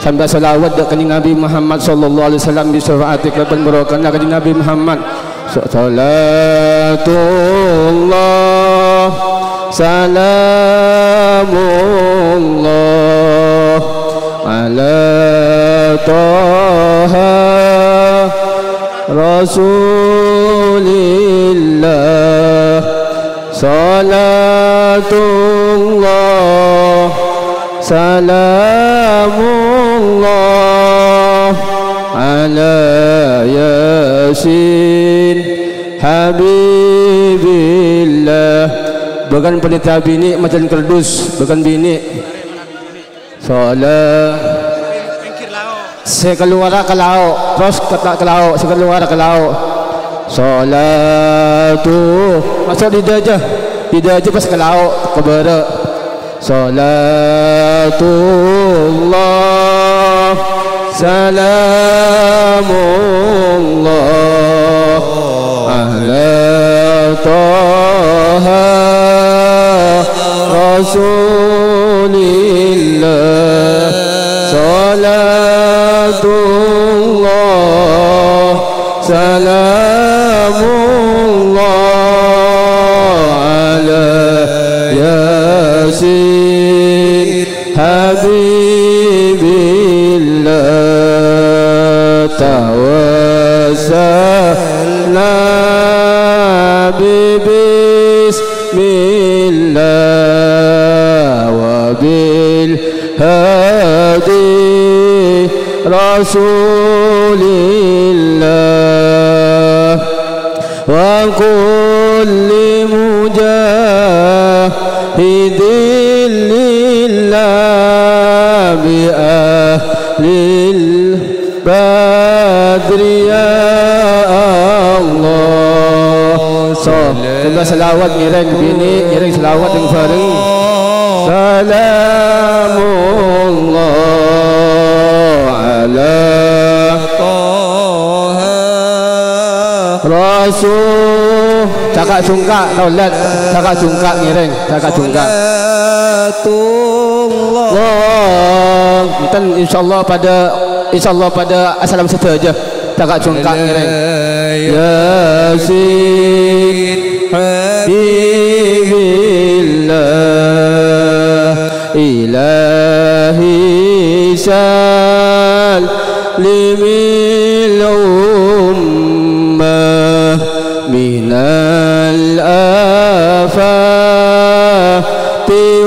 sampai salawat dak kanjeng Nabi Muhammad sallallahu alaihi wasallam bi syafaati kelapan barokahna kanjeng Nabi Muhammad. Salatullah Salamullah ala Taha Rasulillah. Salatullah Salamullah ala Yasin Habibillah. Bukan penita bini macam kerdus, bukan bini. Salat saya keluar ke laut, terus kata ke laut, saya keluar ke laut. Salatu masuk lidah aja pas ke laut ke barat. Salatullah Salamullah ala Taha Rasulillah. Salatullah Salamullah ala Yasin Habibillah. Tawassalna bismillah wa bil hadi Rasulillah wa kulli mujahidin lillah bi ahlil badri ya Allah. Sebelah selawat ngiring bini ngiring selawat yang bareng. Salamullah ala Taha Rasul. Cakap cungkak taulat, cakap cungkak ngiring, cakap cungkak. Allah. Kita insyaallah pada assalam serta aja. Cakap cungkak ngiring. Yasin Habibillah ilahi salimil ummah minal afati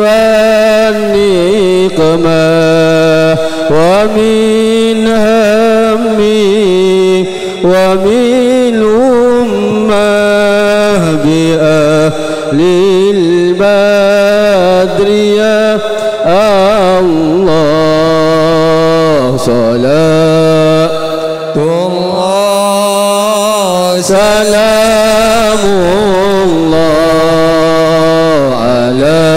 wan niqmah wa min hammi wa min ummah bi ahlil badri ya Allah. Salatullah Salamullah ala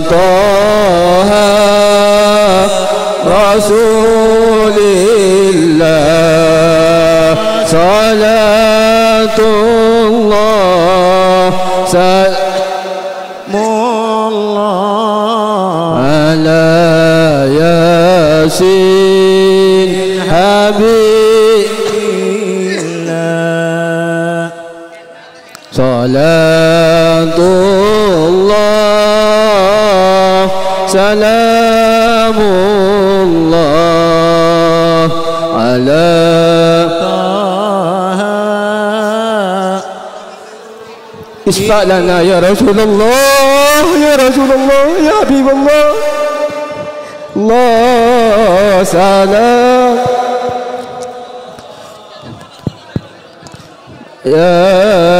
Taha Rasulillah. Salatullah Salamullah ala Yasin Habibillah. Salatullah Salamullah ala Isfa' lana ya Rasulullah ya Rasulullah ya Habibullah. Allah salam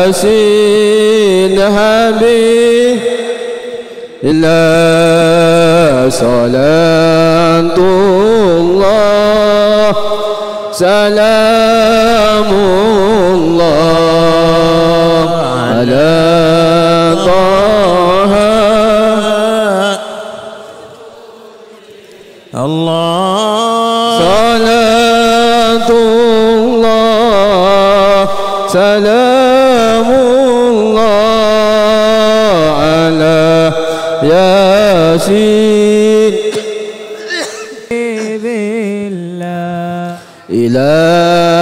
Yasin Habibillah. Salatullah Salamullah ala طه الله صلاة الله سلام الله على ياسين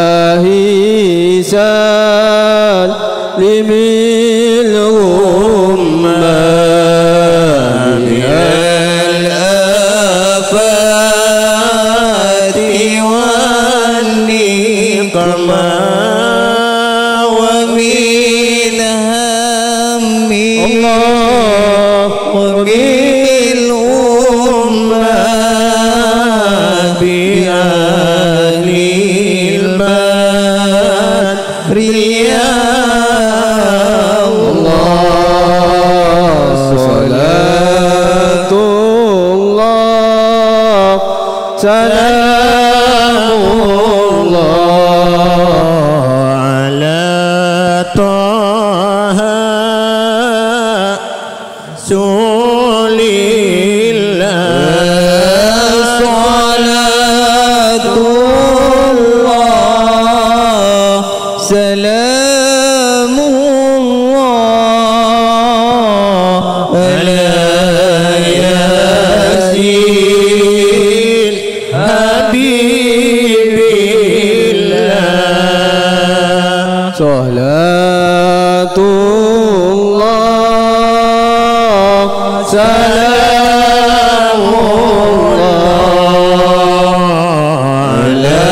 إلهي سلم الأمة من الآفات والنقمة ومن هم الله ومن الأمة بأهل البدر يا الله صلاة الله سلام الله على طه رسول الله صلاة الله سلام الله على ياسين حبيب الله صلاة الله سلام الله على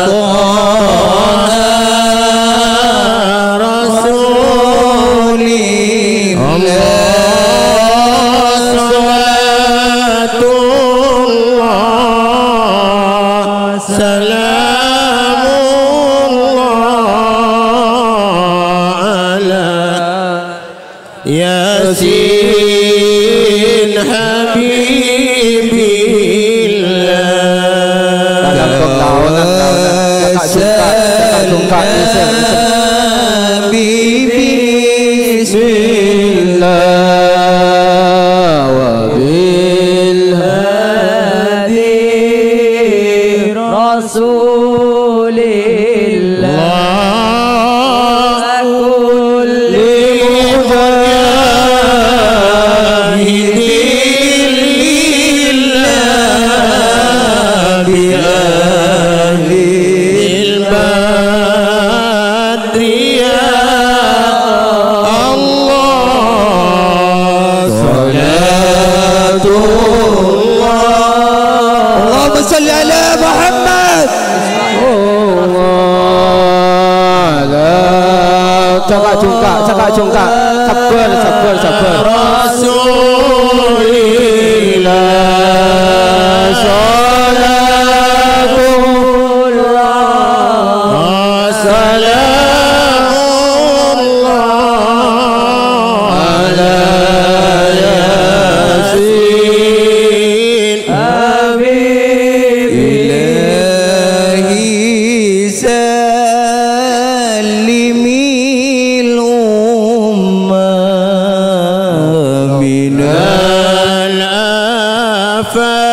طه رسول الله صلاة الله سلام الله على ياسين حبيب بسم الله وبالهادي رسول الله كل مجاهد لله بأهل البدر يا الله صلاة الله اللهم صل على محمد cakap cungkak sabar Rasulillah salatullah salamullah ala yasin habib ilahi salimil ummah minal afati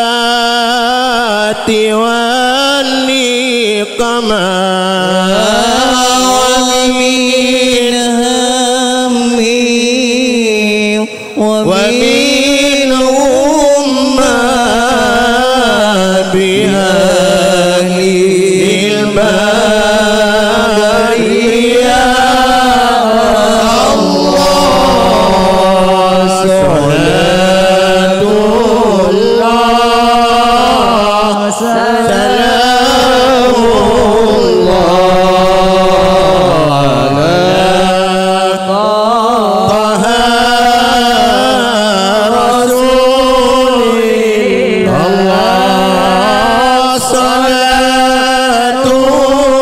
wal niqamah min hammi wa min ummah bihalil badri ya Allah salatullah salamullah ala taha rasulillah salatullah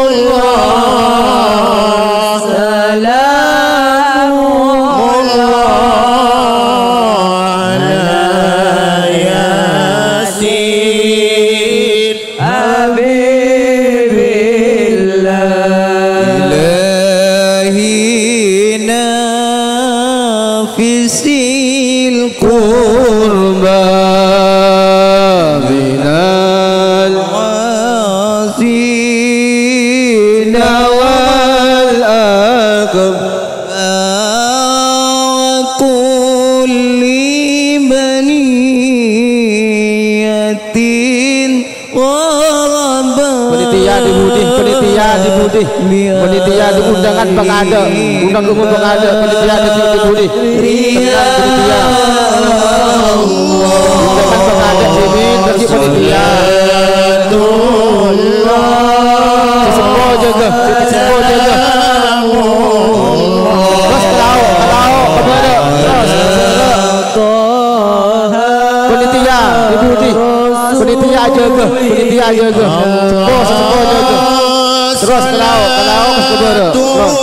dibudi, penitia dibudi, penitia di undangan pengada, undang umum pengada, penitia dibudi, tenang penitia, undangan pengada ini bagi penitia. Sesemua jaga, sesemua jaga. Terus kalau kepada penitia dibudi, penitia jaga, penitia jaga. Sesemua jaga. Terus kalau kepada terus.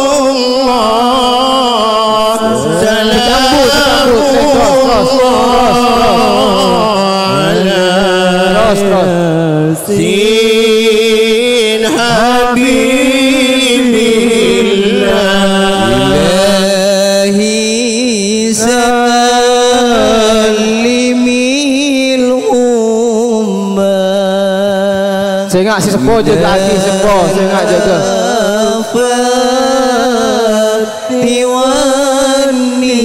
Terus. Sin Habibillah ilahi salimil ummah. Sengak si sepo jaga lagi sepo, sengak jaga.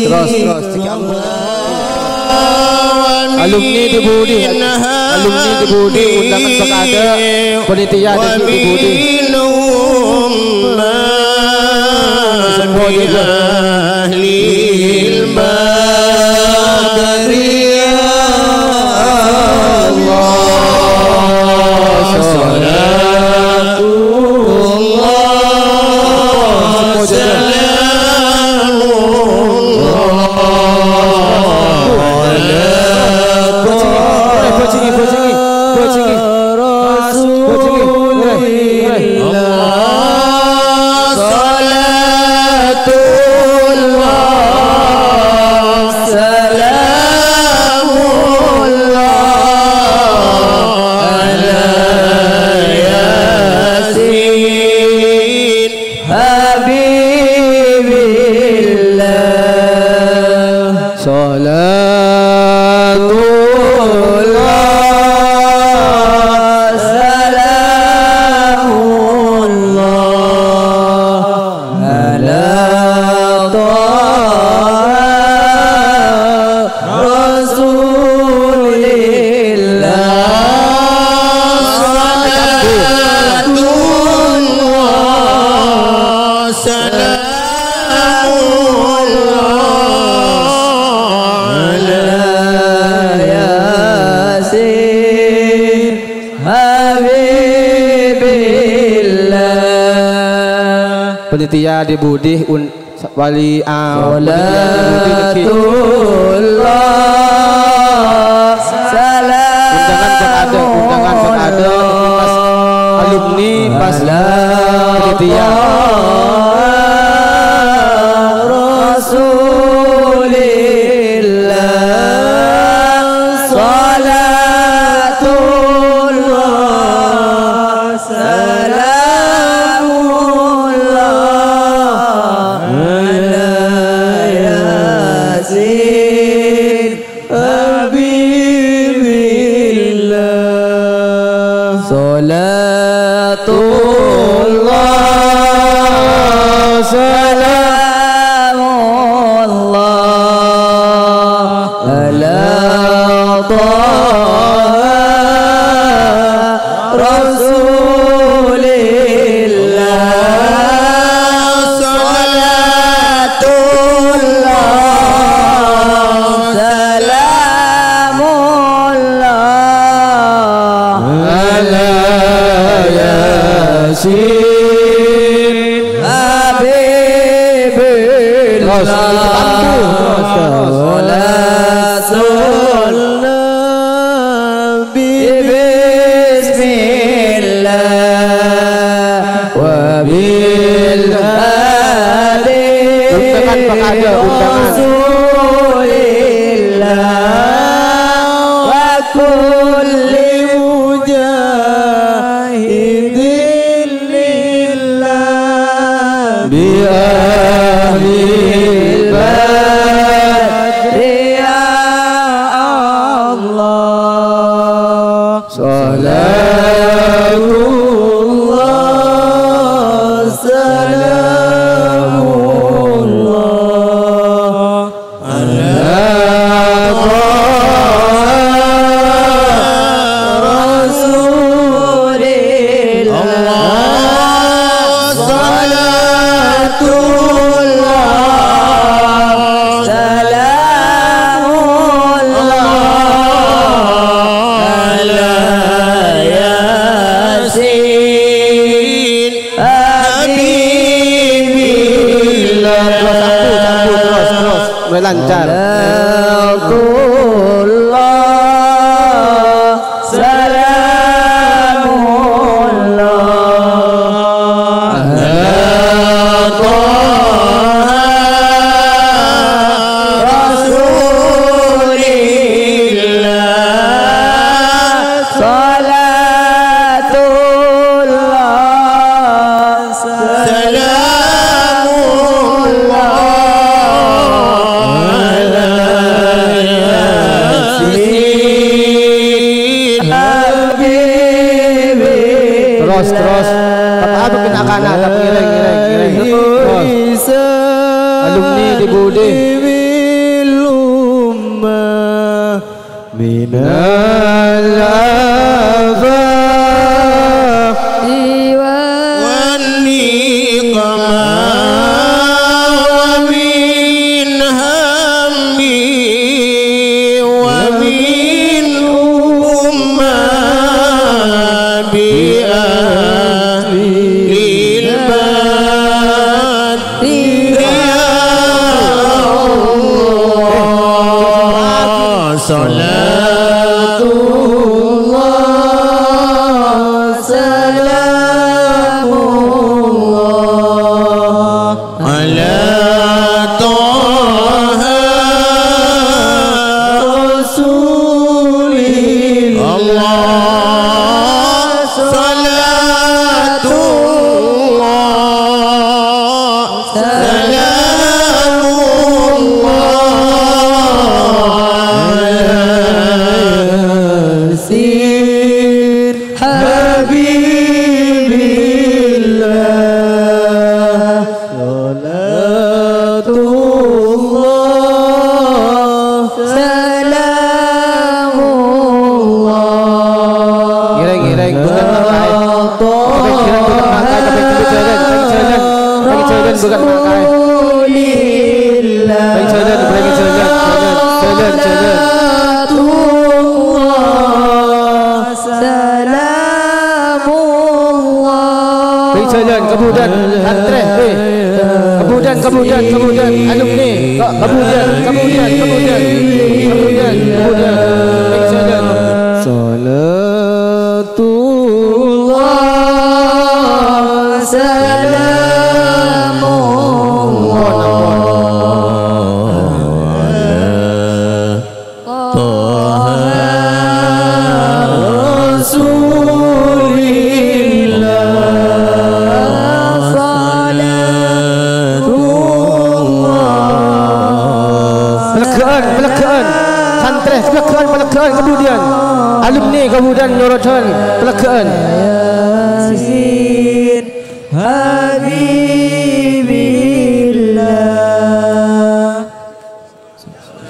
Terus. Alumni dibudi, undangan pengada, penitia dibudi. Semua juga. Penitia dibudi wali undangan pengada pas alumni pas penitia Allah mulai lancar. Terus apa kena kanan tak ngiring terus alumni di Budi minal afaq wan niqamah wa min hammi wa min ummah bi'a Salatullah salamullah ala Taha Rasulillah Salatullah salamullah Sir Habibillah Salatullah Salamullah Gireng-gireng bukan makai bukan makai jalan kemudian antre kemudian alumni kemudian jalan salatullah salamullah Taha pelekaan kemudian alumni kemudian nyorotan pelekaan Yasin Habibillah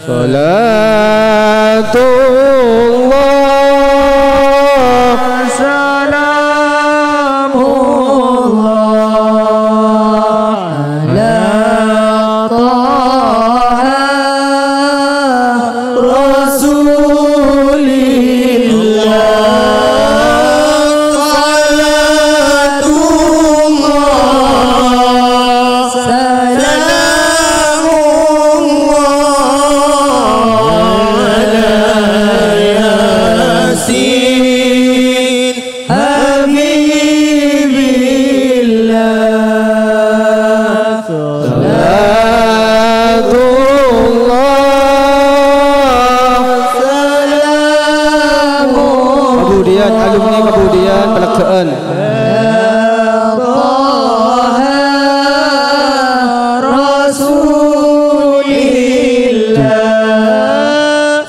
Salatullah salamullah ala alumni kemudian pelekaan Rasulillah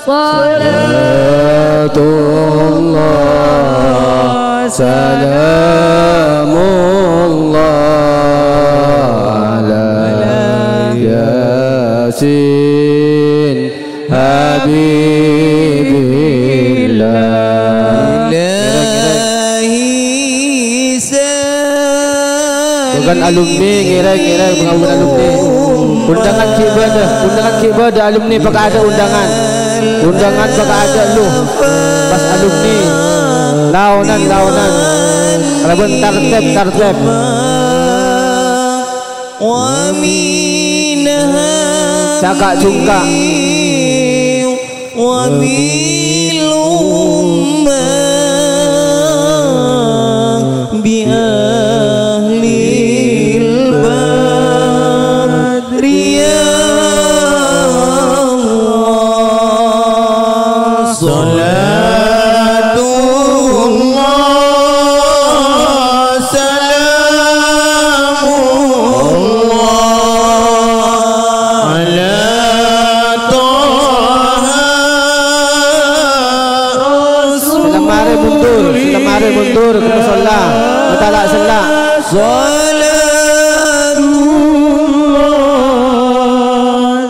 salatullah salamullah ala Yasin Habibillah bukan alumni ngira-ngira pengabulan alumni undangan kibadah alumni pakai ada undangan pakai ada lu pas alumni launan kalau bentar tartib cakak cungkak wa bil ummah bi ahlil badri ya Allah salatullah salamullah ala mari mundur ke musola kita tak selak salatullah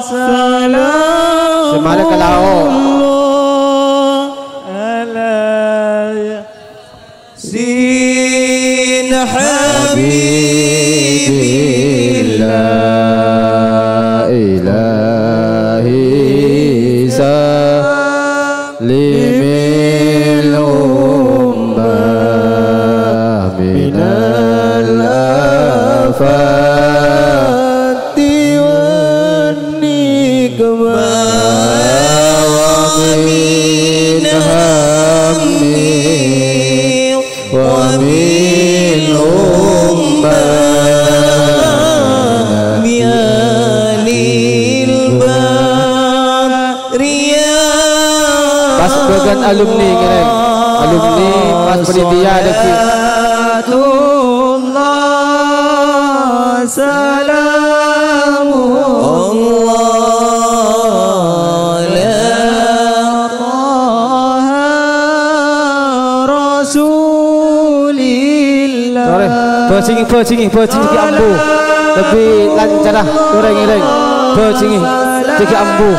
salam semari ke laut ala sin habibillah ilahi salimil الآفات والنقمة ومن هم ومن أمة بآل البرية pas bagian alumni keren alumni pas penitia dekat سلام الله لا طه رسول الله percingi ke ambu lebih lancar lah toreng percingi cekik ambu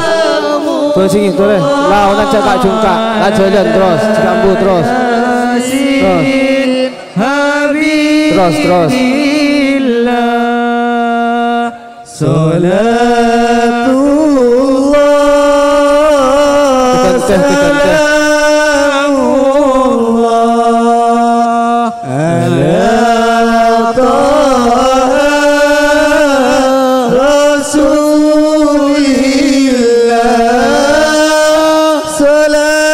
percingi toreng lau lancar kak cungkak lah jalan terus cekik ambu terus Salatullah salamullah ala taha rasulillah salatullah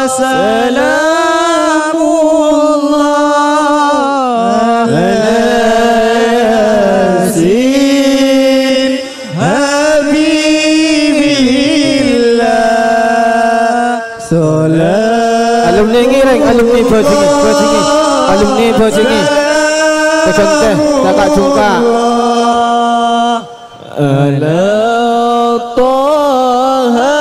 salamullah alumni ngireng alumni bercingi tekan teh kakak cungkak ala taha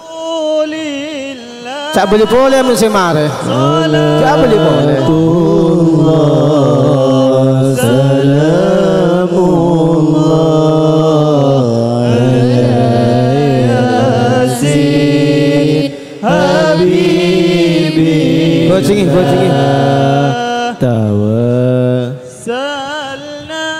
rasulillah tak boleh mesti mare tak boleh Bercingi tawa salna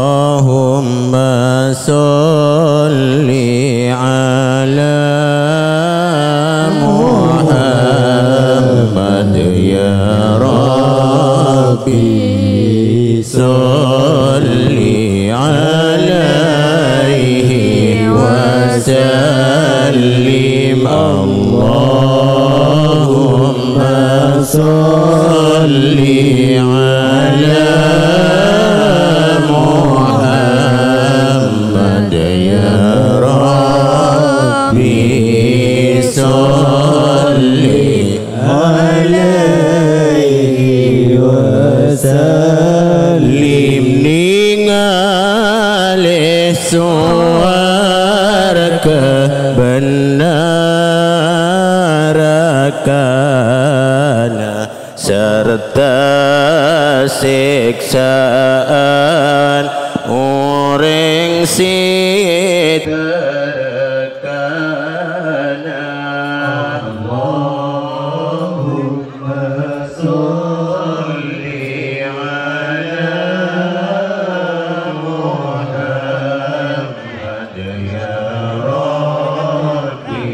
Allahumma salli ala Muhammad ya Rabbi salli alaihi wa sallim Allahumma salli ala Muhammad ya Rabbi salli alaihi wa sallim ningali suarga benarkan serta siksaan uring siterkana Allahumma sholli ala Muhammad ya Rabbi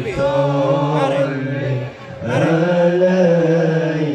sholli alaihi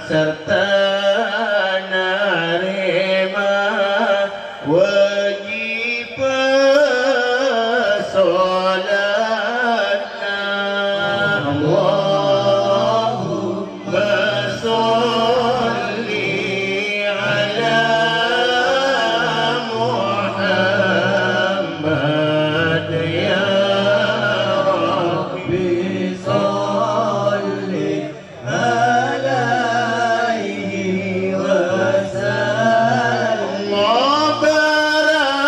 serta narema wajib salatna Allahumma sholli ala Muhammad ya Rabbi sholli alaihi wasallam barangna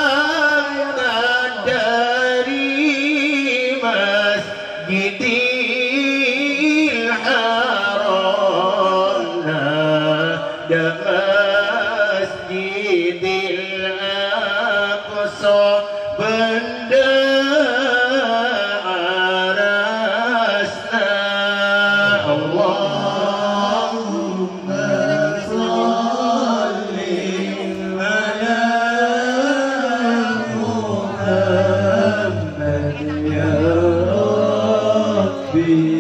dari masjidil haram nada masjidil aqsa benda arasna Allahumma sholli ala Muhammad ya Rabbi